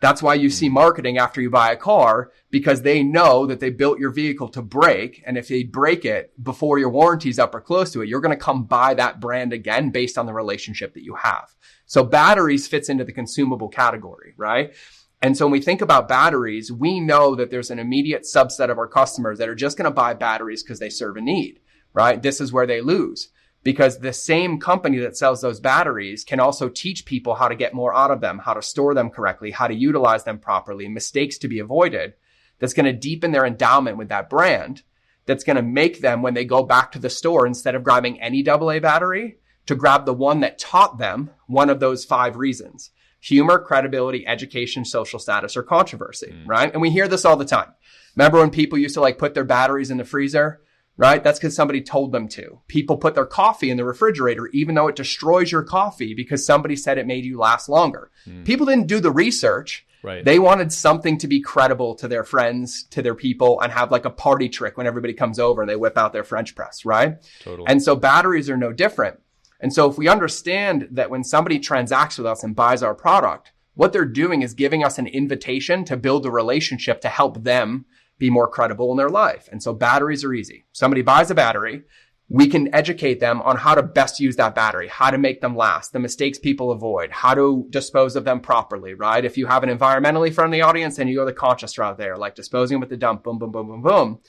S2: That's why you see marketing after you buy a car, because they know that they built your vehicle to break. And if they break it before your warranty's up or close to it, you're going to come buy that brand again based on the relationship that you have. So batteries fits into the consumable category, right? And so when we think about batteries, we know that there's an immediate subset of our customers that are just going to buy batteries because they serve a need, right? This is where they lose. Because the same company that sells those batteries can also teach people how to get more out of them, how to store them correctly, how to utilize them properly, mistakes to be avoided. That's going to deepen their endowment with that brand. That's going to make them, when they go back to the store, instead of grabbing any AA battery, to grab the one that taught them one of those 5 reasons: humor, credibility, education, social status, or controversy, right? And we hear this all the time. Remember when people used to like put their batteries in the freezer? Right? That's because somebody told them to. People put their coffee in the refrigerator, even though it destroys your coffee, because somebody said it made you last longer. People didn't do the research.
S1: Right.
S2: They wanted something to be credible to their friends, to their people, and have like a party trick when everybody comes over and they whip out their French press, right?
S1: Totally.
S2: And so batteries are no different. And so if we understand that when somebody transacts with us and buys our product, what they're doing is giving us an invitation to build a relationship to help them be more credible in their life. And so batteries are easy. Somebody buys a battery, we can educate them on how to best use that battery, how to make them last, the mistakes people avoid, how to dispose of them properly, right? If you have an environmentally friendly audience, then you go the conscious route there, like disposing with the dump, boom, boom, boom, boom, boom.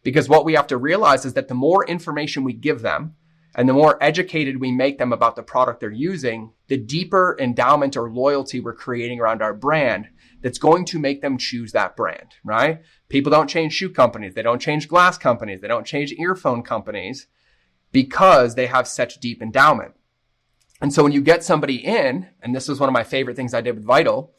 S2: Because what we have to realize is that the more information we give them and the more educated we make them about the product they're using, the deeper endowment or loyalty we're creating around our brand that's going to make them choose that brand, right? People don't change shoe companies. They don't change glass companies. They don't change earphone companies because they have such deep endowment. And so when you get somebody in, and this was one of my favorite things I did with Vital,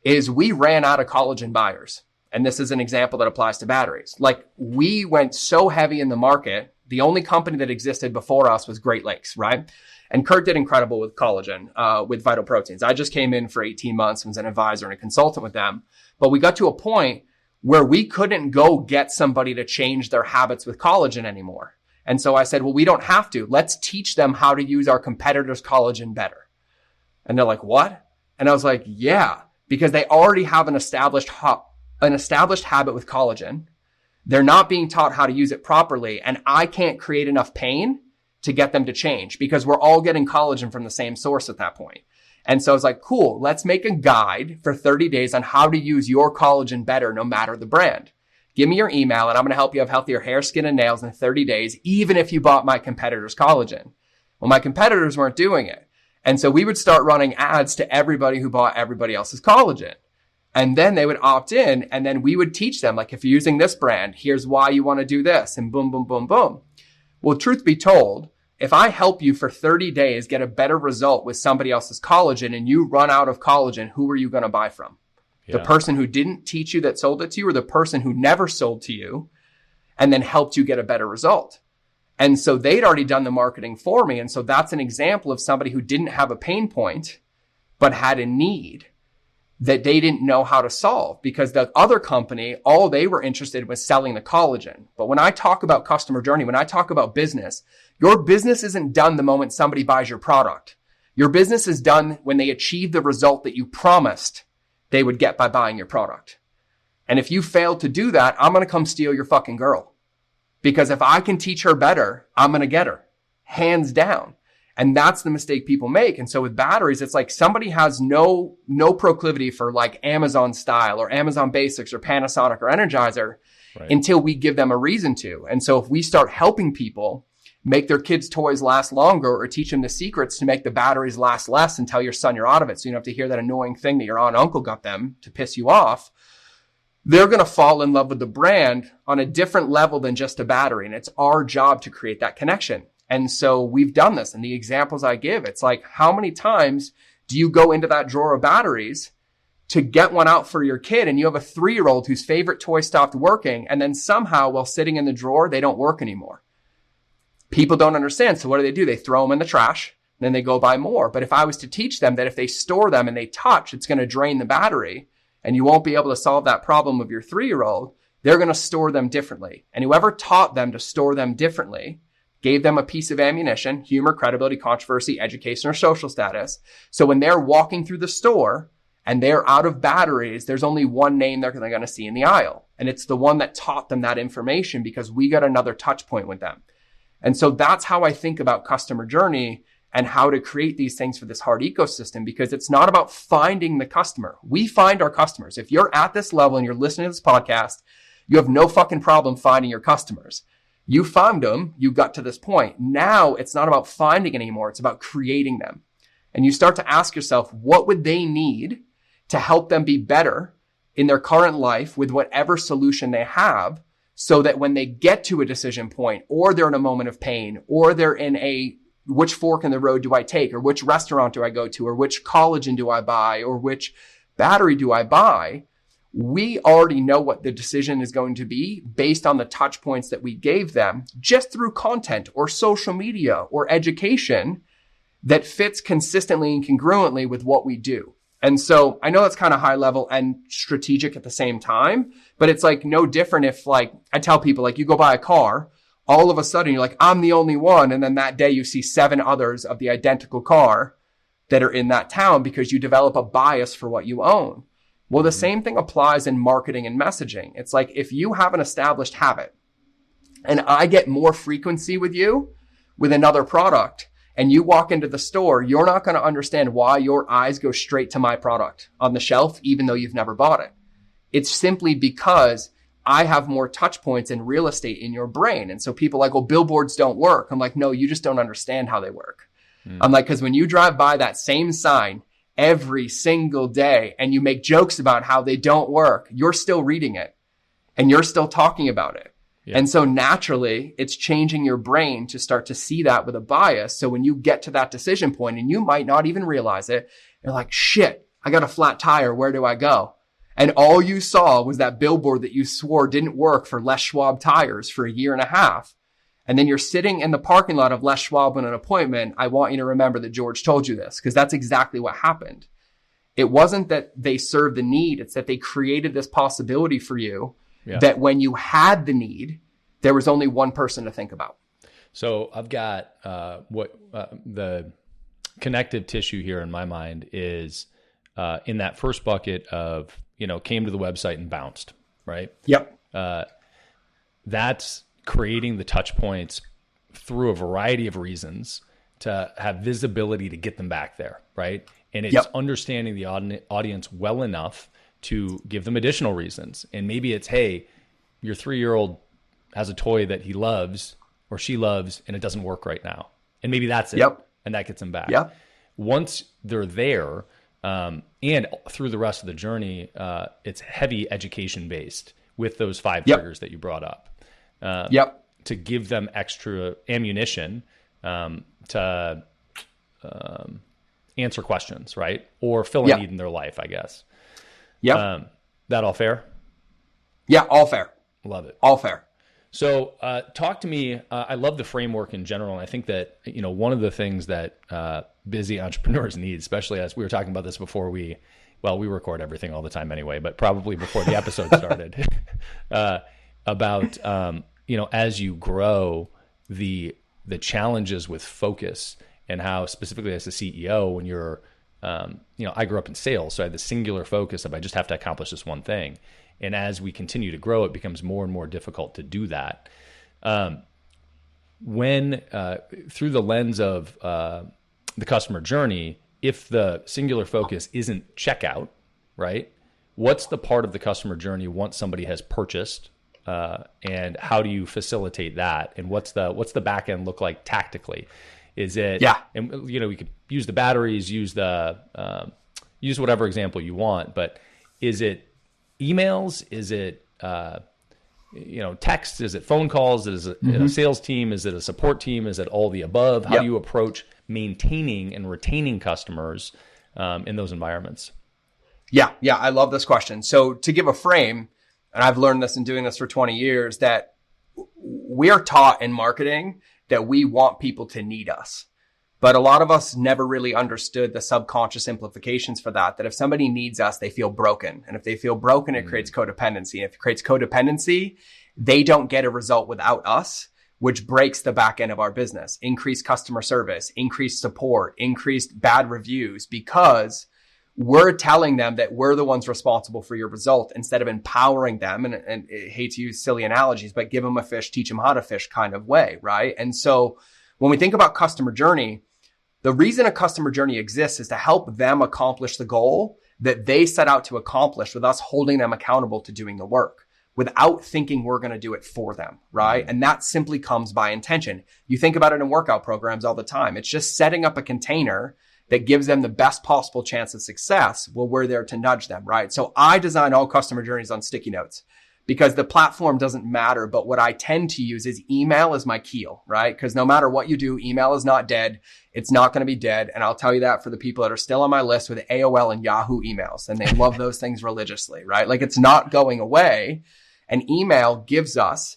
S2: is we ran out of collagen buyers. And this is an example that applies to batteries. Like, we went so heavy in the market. The only company that existed before us was Great Lakes, right? And Kurt did incredible with collagen, with Vital Proteins. I just came in for 18 months and was an advisor and a consultant with them. But we got to a point where we couldn't go get somebody to change their habits with collagen anymore. And so I said, well, we don't have to. Let's teach them how to use our competitors' collagen better. And they're like, what? And I was like, yeah, because they already have an established habit with collagen. They're not being taught how to use it properly. And I can't create enough pain to get them to change because we're all getting collagen from the same source at that point. And so I was like, cool, let's make a guide for 30 days on how to use your collagen better, no matter the brand. Give me your email and I'm going to help you have healthier hair, skin, and nails in 30 days, even if you bought my competitor's collagen. Well, my competitors weren't doing it. And so we would start running ads to everybody who bought everybody else's collagen. And then they would opt in, and then we would teach them, like, if you're using this brand, here's why you want to do this, and boom, boom, boom, boom. Well, truth be told, if I help you for 30 days get a better result with somebody else's collagen and you run out of collagen, who are you going to buy from? Yeah. The person who didn't teach you that sold it to you, or the person who never sold to you and then helped you get a better result? And so they'd already done the marketing for me. And so that's an example of somebody who didn't have a pain point, but had a need that they didn't know how to solve, because the other company, all they were interested in was selling the collagen. But when I talk about customer journey, when I talk about business, your business isn't done the moment somebody buys your product. Your business is done when they achieve the result that you promised they would get by buying your product. And if you fail to do that, I'm going to come steal your fucking girl. Because if I can teach her better, I'm going to get her. Hands down. And that's the mistake people make. And so with batteries, it's like somebody has no proclivity for like Amazon style or Amazon Basics or Panasonic or Energizer, right, until we give them a reason to. And so if we start helping people make their kids' toys last longer, or teach them the secrets to make the batteries last less and tell your son you're out of it, so you don't have to hear that annoying thing that your aunt and uncle got them to piss you off, they're going to fall in love with the brand on a different level than just a battery. And it's our job to create that connection. And so we've done this. And the examples I give, it's like, how many times Do you go into that drawer of batteries to get one out for your kid, and you have a 3-year-old whose favorite toy stopped working, and then somehow while sitting in the drawer, they don't work anymore? People don't understand. So what do? They throw them in the trash, and then they go buy more. But if I was to teach them that if they store them and they touch, it's going to drain the battery, and you won't be able to solve that problem of your 3-year-old, they're going to store them differently. And whoever taught them to store them differently gave them a piece of ammunition: humor, credibility, controversy, education, or social status. So when they're walking through the store and they're out of batteries, there's only one name they're going to see in the aisle. And it's the one that taught them that information, because we got another touch point with them. And so that's how I think about customer journey and how to create these things for this hard ecosystem, because it's not about finding the customer. We find our customers. If you're at this level and you're listening to this podcast, you have no fucking problem finding your customers. You found them, you got to this point. Now it's not about finding anymore. It's about creating them. And you start to ask yourself, what would they need to help them be better in their current life with whatever solution they have, so that when they get to a decision point, or they're in a moment of pain, or they're in a, which fork in the road do I take, or which restaurant do I go to, or which collagen do I buy, or which battery do I buy? We already know what the decision is going to be based on the touch points that we gave them, just through content or social media or education that fits consistently and congruently with what we do. And so I know that's kind of high level and strategic at the same time, but it's like no different if, like, I tell people, like, you go buy a car, all of a sudden you're like, I'm the only one. And then that day you see 7 others of the identical car that are in that town, because you develop a bias for what you own. Well, the same thing applies in marketing and messaging. It's like, if you have an established habit and I get more frequency with you with another product, and you walk into the store, you're not going to understand why your eyes go straight to my product on the shelf, even though you've never bought it. It's simply because I have more touch points and real estate in your brain. And so people are like, well, billboards don't work. I'm like, no, you just don't understand how they work. I'm like, because when you drive by that same sign every single day and you make jokes about how they don't work, you're still reading it and you're still talking about it. Yeah. And so naturally, it's changing your brain to start to see that with a bias. So when you get to that decision point, and you might not even realize it, you're like, shit, I got a flat tire. Where do I go? And all you saw was that billboard that you swore didn't work for Les Schwab tires for 1.5 years. And then you're sitting in the parking lot of Les Schwab on an appointment. I want you to remember that George told you this, because that's exactly what happened. It wasn't that they served the need. It's that they created this possibility for you. Yeah. That when you had the need, there was only one person to think about.
S1: So I've got the connective tissue here in my mind is in that first bucket of, came to the website and bounced, right?
S2: Yep.
S1: That's creating the touch points through a variety of reasons to have visibility to get them back there, right? And it's understanding the audience well enough to give them additional reasons. And maybe it's, hey, your 3-year-old has a toy that he loves or she loves and it doesn't work right now. And maybe that's it. And that gets them back. Once they're there, and through the rest of the journey, it's heavy education based with those 5 triggers that you brought up. To give them extra ammunition to answer questions, right? Or fill a need in their life, I guess. That all fair?
S2: Yeah, all fair.
S1: Love it.
S2: All fair.
S1: So talk to me. I love the framework in general. And I think that, one of the things that busy entrepreneurs need, especially as we were talking about this before we record everything all the time anyway, but probably before the episode started, about, as you grow, the challenges with focus, and how specifically as a CEO, when you're, I grew up in sales, so I had the singular focus of I just have to accomplish this one thing. And as we continue to grow, it becomes more and more difficult to do that. When through the lens of the customer journey, if the singular focus isn't checkout, right? What's the part of the customer journey once somebody has purchased, and how do you facilitate that? And what's the back end look like tactically? Is it, and we could use the batteries, use whatever example you want, but is it emails? Is it, text? Is it phone calls? Is it a sales team? Is it a support team? Is it all the above? How do you approach maintaining and retaining customers in those environments?
S2: Yeah. I love this question. So to give a frame, and I've learned this in doing this for 20 years, that we are taught in marketing that we want people to need us. But a lot of us never really understood the subconscious implications for that if somebody needs us, they feel broken. And if they feel broken, it creates codependency. And if it creates codependency, they don't get a result without us, which breaks the back end of our business. Increased customer service, increased support, increased bad reviews, because we're telling them that we're the ones responsible for your result instead of empowering them. And I hate to use silly analogies, but give them a fish, teach them how to fish kind of way, right? And so when we think about customer journey, the reason a customer journey exists is to help them accomplish the goal that they set out to accomplish, with us holding them accountable to doing the work without thinking we're going to do it for them, right? And that simply comes by intention. You think about it in workout programs all the time. It's just setting up a container that gives them the best possible chance of success. Well, we're there to nudge them, right? So I design all customer journeys on sticky notes because the platform doesn't matter. But what I tend to use is email as my keel, right? Because no matter what you do, email is not dead. It's not going to be dead. And I'll tell you that for the people that are still on my list with AOL and Yahoo emails, and they love those things religiously, right? Like, it's not going away. And email gives us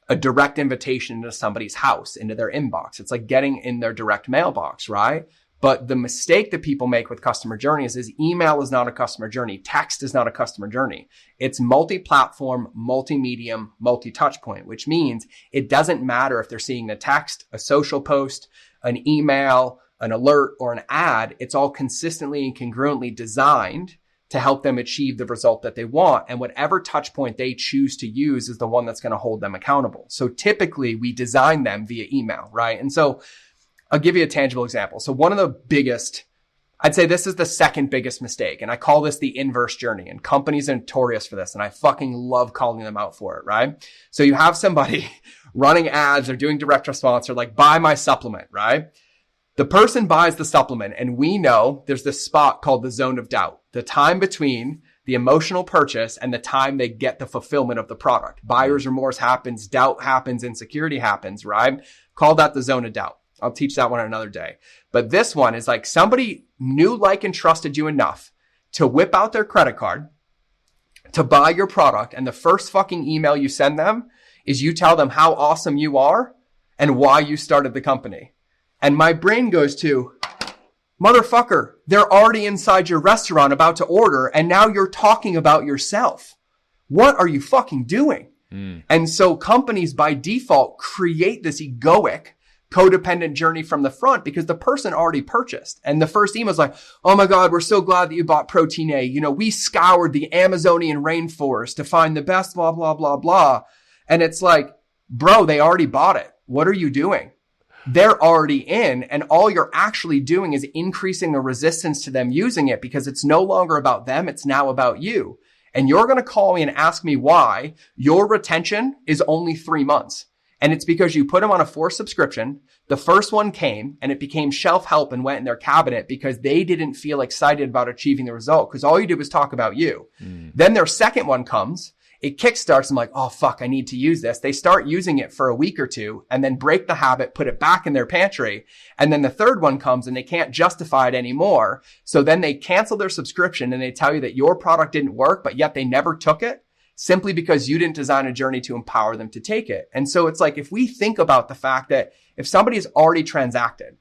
S2: a direct invitation into somebody's house, into their inbox. It's like getting in their direct mailbox, right? But the mistake that people make with customer journeys is email is not a customer journey. Text is not a customer journey. It's multi-platform, multi-medium, multi-touch point, which means it doesn't matter if they're seeing a text, a social post, an email, an alert, or an ad. It's all consistently and congruently designed to help them achieve the result that they want. And whatever touch point they choose to use is the one that's going to hold them accountable. So typically we design them via email, right? And so I'll give you a tangible example. So one of the biggest, I'd say this is the second biggest mistake. And I call this the inverse journey, and companies are notorious for this. And I fucking love calling them out for it, right? So you have somebody running ads or doing direct response or like, buy my supplement, right? The person buys the supplement, and we know there's this spot called the zone of doubt, the time between the emotional purchase and the time they get the fulfillment of the product. Buyer's remorse happens, doubt happens, insecurity happens, right? Call that the zone of doubt. I'll teach that one another day. But this one is like somebody knew, like, and trusted you enough to whip out their credit card to buy your product. And the first fucking email you send them is you tell them how awesome you are and why you started the company. And my brain goes to, motherfucker, they're already inside your restaurant about to order, and now you're talking about yourself. What are you fucking doing? And so companies by default create this egoic, codependent journey from the front because the person already purchased. And the first email is like, oh my God, we're so glad that you bought Protein A. You know, we scoured the Amazonian rainforest to find the best, blah, blah, blah, blah. And it's like, bro, they already bought it. What are you doing? They're already in, and all you're actually doing is increasing the resistance to them using it because it's no longer about them. It's now about you. And you're going to call me and ask me why your retention is only 3 months. And it's because you put them on a forced subscription. The first one came and it became shelf help and went in their cabinet because they didn't feel excited about achieving the result because all you did was talk about you. Then their second one comes. It kickstarts them like, oh, fuck, I need to use this. They start using it for a week or two and then break the habit, put it back in their pantry. And then the third one comes and they can't justify it anymore. So then they cancel their subscription and they tell you that your product didn't work, but yet they never took it simply because you didn't design a journey to empower them to take it. And so it's like, if we think about the fact that if somebody has already transacted,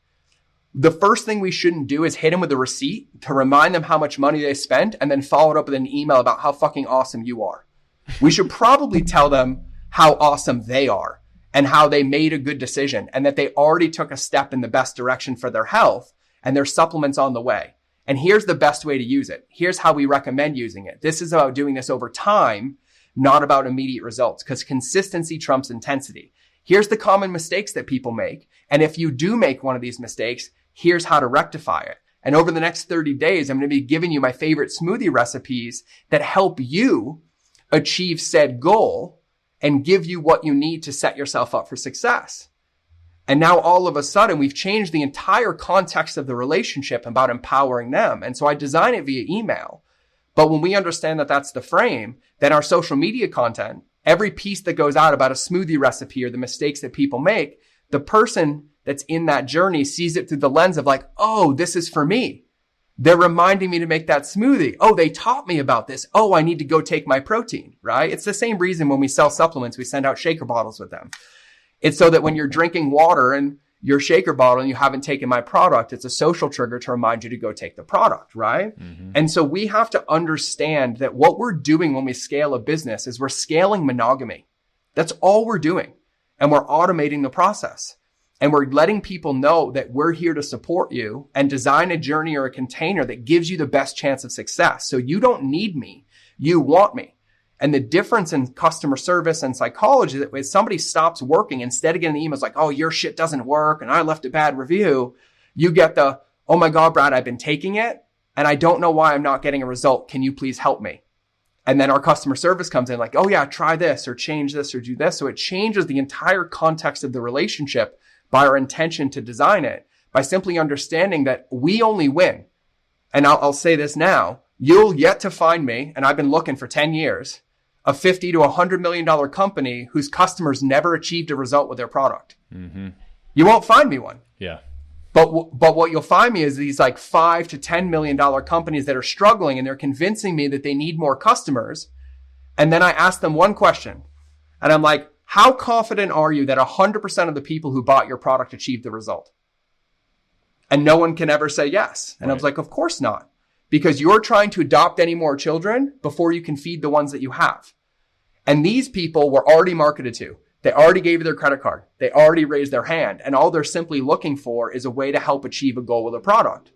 S2: the first thing we shouldn't do is hit them with a receipt to remind them how much money they spent and then follow it up with an email about how fucking awesome you are. We should probably tell them how awesome they are and how they made a good decision and that they already took a step in the best direction for their health and their supplements on the way. And here's the best way to use it. Here's how we recommend using it. This is about doing this over time, not about immediate results, because consistency trumps intensity. Here's the common mistakes that people make. And if you do make one of these mistakes, here's how to rectify it. And over the next 30 days, I'm going to be giving you my favorite smoothie recipes that help you achieve said goal and give you what you need to set yourself up for success. And now all of a sudden we've changed the entire context of the relationship about empowering them. And so I design it via email. But when we understand that that's the frame, then our social media content, every piece that goes out about a smoothie recipe or the mistakes that people make, the person that's in that journey sees it through the lens of like, oh, this is for me. They're reminding me to make that smoothie. Oh, they taught me about this. Oh, I need to go take my protein, right? It's the same reason when we sell supplements, we send out shaker bottles with them. It's so that when you're drinking water and your shaker bottle and you haven't taken my product, it's a social trigger to remind you to go take the product, right? And so we have to understand that what we're doing when we scale a business is we're scaling monogamy. That's all we're doing. And we're automating the process. And we're letting people know that we're here to support you and design a journey or a container that gives you the best chance of success. So you don't need me. You want me. And the difference in customer service and psychology is that when somebody stops working, instead of getting the emails like, oh, your shit doesn't work and I left a bad review, you get the, oh my God, Brad, I've been taking it and I don't know why I'm not getting a result. Can you please help me? And then our customer service comes in like, oh yeah, try this or change this or do this. So it changes the entire context of the relationship by our intention to design it, by simply understanding that we only win. And I'll say this now, you'll yet to find me, and I've been looking for 10 years, a $50 to $100 million company whose customers never achieved a result with their product. You won't find me one.
S1: Yeah.
S2: But what you'll find me is these like $5 to $10 million companies that are struggling and they're convincing me that they need more customers. And then I ask them one question and I'm like, how confident are you that 100% of the people who bought your product achieved the result? And no one can ever say yes. And I was like, of course not. Because you're trying to adopt any more children before you can feed the ones that you have. And these people were already marketed to. They already gave you their credit card. They already raised their hand. And all they're simply looking for is a way to help achieve a goal with a product.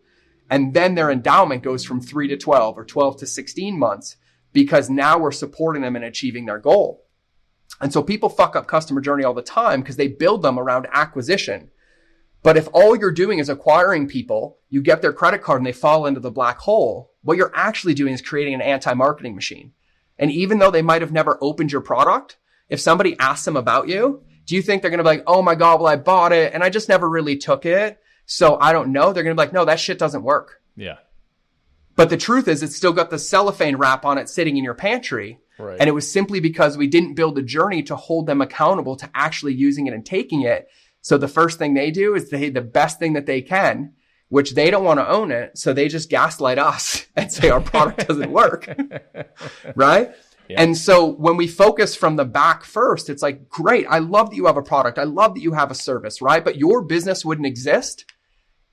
S2: And then their endowment goes from 3 to 12 or 12 to 16 months because now we're supporting them in achieving their goal. And so people fuck up customer journey all the time because they build them around acquisition. But if all you're doing is acquiring people, you get their credit card and they fall into the black hole, what you're actually doing is creating an anti-marketing machine. And even though they might have never opened your product, if somebody asks them about you, do you think they're going to be like, oh my God, well, I bought it and I just never really took it, so I don't know? They're going to be like, no, that shit doesn't work.
S1: Yeah.
S2: But the truth is it's still got the cellophane wrap on it sitting in your pantry. Right. And it was simply because we didn't build a journey to hold them accountable to actually using it and taking it. So the first thing they do is the best thing that they can, which they don't want to own it. So they just gaslight us and say our product doesn't work. Right. Yeah. And so when we focus from the back first, it's like, great. I love that you have a product. I love that you have a service, right? But your business wouldn't exist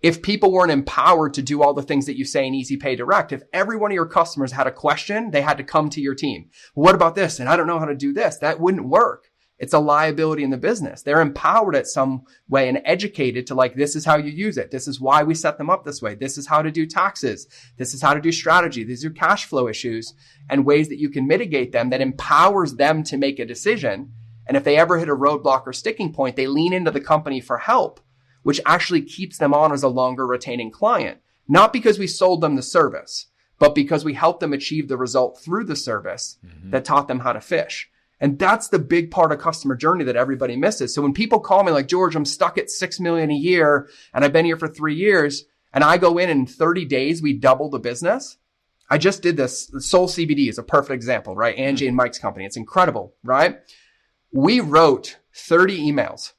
S2: if people weren't empowered to do all the things that you say in Easy Pay Direct. If every one of your customers had a question, they had to come to your team. What about this? And I don't know how to do this. That wouldn't work. It's a liability in the business. They're empowered at some way and educated to like, this is how you use it. This is why we set them up this way. This is how to do taxes. This is how to do strategy. These are cash flow issues and ways that you can mitigate them that empowers them to make a decision. And if they ever hit a roadblock or sticking point, they lean into the company for help, which actually keeps them on as a longer retaining client. Not because we sold them the service, but because we helped them achieve the result through the service that taught them how to fish. And that's the big part of customer journey that everybody misses. So when people call me like, George, I'm stuck at $6 million a year and I've been here for 3 years and I go in 30 days, we double the business. I just did this. Soul CBD is a perfect example, right? Angie and Mike's company. It's incredible, right? We wrote 30 emails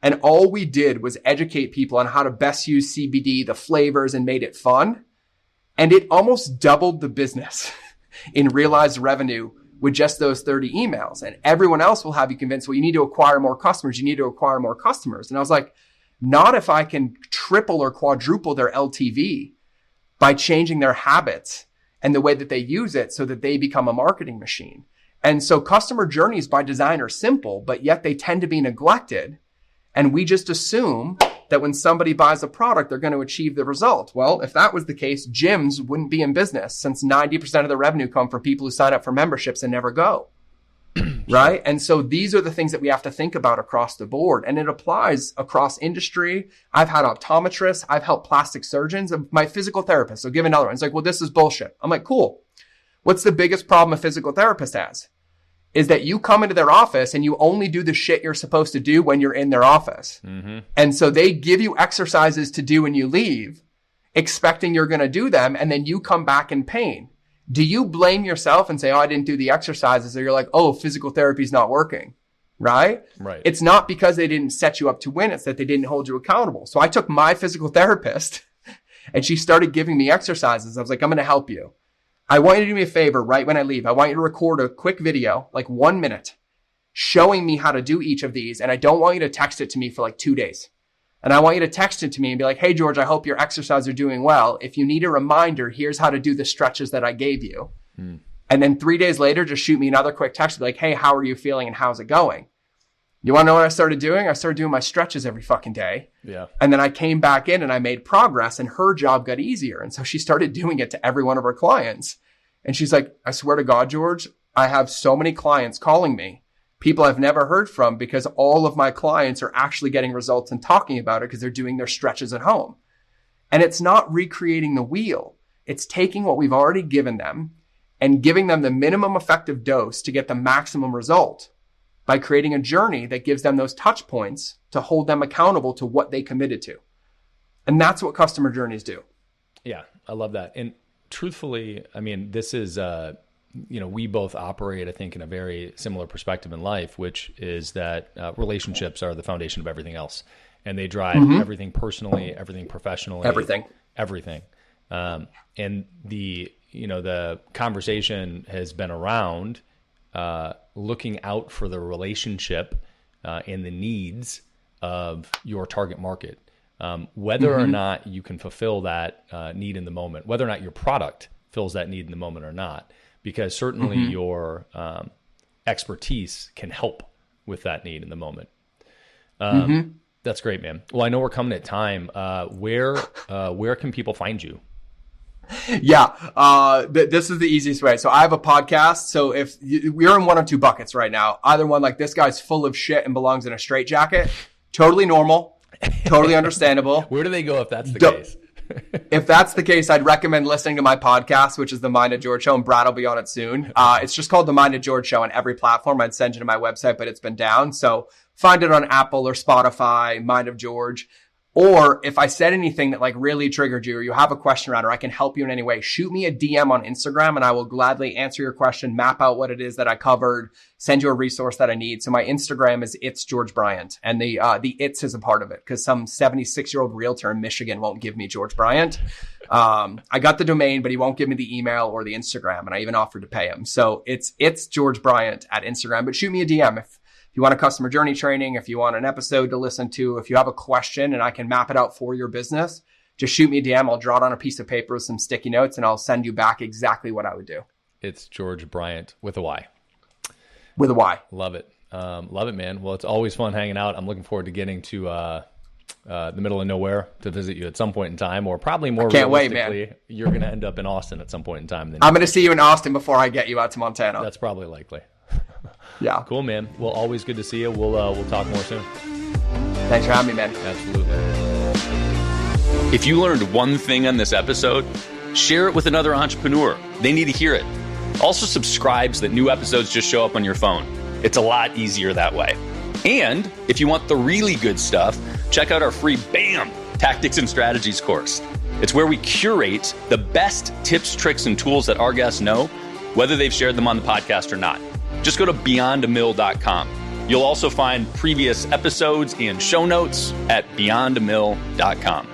S2: and all we did was educate people on how to best use CBD, the flavors, and made it fun. And it almost doubled the business in realized revenue with just those 30 emails. And everyone else will have you convinced, well, you need to acquire more customers. You need to acquire more customers. And I was like, not if I can triple or quadruple their LTV by changing their habits and the way that they use it so that they become a marketing machine. And so customer journeys by design are simple, but yet they tend to be neglected. And we just assume that when somebody buys a product, they're going to achieve the result. Well, if that was the case, gyms wouldn't be in business since 90% of the revenue come from people who sign up for memberships and never go. Right? And so these are the things that we have to think about across the board. And it applies across industry. I've had optometrists. I've helped plastic surgeons. My physical therapist. So give another one. It's like, well, this is bullshit. I'm like, cool. What's the biggest problem a physical therapist has? Is that you come into their office and you only do the shit you're supposed to do when you're in their office. And so they give you exercises to do when you leave, expecting you're going to do them. And then you come back in pain. Do you blame yourself and say, oh, I didn't do the exercises? Or you're like, oh, physical therapy is not working. Right?
S1: Right.
S2: It's not because they didn't set you up to win. It's that they didn't hold you accountable. So I took my physical therapist And she started giving me exercises. I was like, I'm going to help you. I want you to do me a favor right when I leave. I want you to record a quick video, like 1 minute, showing me how to do each of these. And I don't want you to text it to me for like 2 days. And I want you to text it to me and be like, hey, George, I hope your exercises are doing well. If you need a reminder, here's how to do the stretches that I gave you. And then 3 days later, just shoot me another quick text, be like, hey, how are you feeling and how's it going? You want to know what I started doing? I started doing my stretches every fucking day.
S1: Yeah.
S2: And then I came back in and I made progress and her job got easier. And so she started doing it to every one of her clients. And she's like, I swear to God, George, I have so many clients calling me, people I've never heard from, because all of my clients are actually getting results and talking about it because they're doing their stretches at home. And it's not recreating the wheel. It's taking what we've already given them and giving them the minimum effective dose to get the maximum result by creating a journey that gives them those touch points to hold them accountable to what they committed to. And that's what customer journeys do.
S1: Yeah, I love that. And truthfully, I mean, this is, we both operate, I think, in a very similar perspective in life, which is that relationships are the foundation of everything else. And they drive everything personally, everything professionally, everything. And the conversation has been around looking out for the relationship and the needs of your target market. Whether or not you can fulfill that need in the moment, whether or not your product fills that need in the moment or not, because certainly your expertise can help with that need in the moment. That's great, man. Well, I know we're coming at time. Where can people find you?
S2: Yeah, this is the easiest way. So I have a podcast. So if we're in one of two buckets right now, either one, like this guy's full of shit and belongs in a straitjacket, totally normal, totally understandable.
S1: Where do they go if that's the case?
S2: If that's the case, I'd recommend listening to my podcast, which is the Mind of George Show, and Brad will be on it soon. It's just called the Mind of George Show on every platform. I'd send you to my website, but it's been down. So find it on Apple or Spotify, Mind of George. Or if I said anything that like really triggered you, or you have a question around, or I can help you in any way, shoot me a DM on Instagram and I will gladly answer your question, map out what it is that I covered, send you a resource that I need. So my Instagram is It's George Bryant, and the it's is a part of it because some 76-year-old realtor in Michigan won't give me George Bryant. I got the domain, but he won't give me the email or the Instagram, and I even offered to pay him. So it's George Bryant at Instagram, but shoot me a DM if you want a customer journey training, if you want an episode to listen to, if you have a question and I can map it out for your business, just shoot me a DM. I'll draw it on a piece of paper with some sticky notes and I'll send you back exactly what I would do.
S1: It's George Bryant with a Y.
S2: With a Y.
S1: Love it. Love it, man. Well, it's always fun hanging out. I'm looking forward to getting to the middle of nowhere to visit you at some point in time, or probably more realistically, you're going to end up in Austin at some point in time.
S2: I'm going to see you in Austin before I get you out to Montana.
S1: That's probably likely.
S2: Yeah.
S1: Cool, man. Well, always good to see you. We'll talk more soon.
S2: Thanks for having me, man.
S1: Absolutely. If you learned one thing on this episode, share it with another entrepreneur. They need to hear it. Also subscribe so that new episodes just show up on your phone. It's a lot easier that way. And if you want the really good stuff, check out our free BAM! Tactics and Strategies course. It's where we curate the best tips, tricks, and tools that our guests know, whether they've shared them on the podcast or not. Just go to beyondamill.com. You'll also find previous episodes and show notes at beyondamill.com.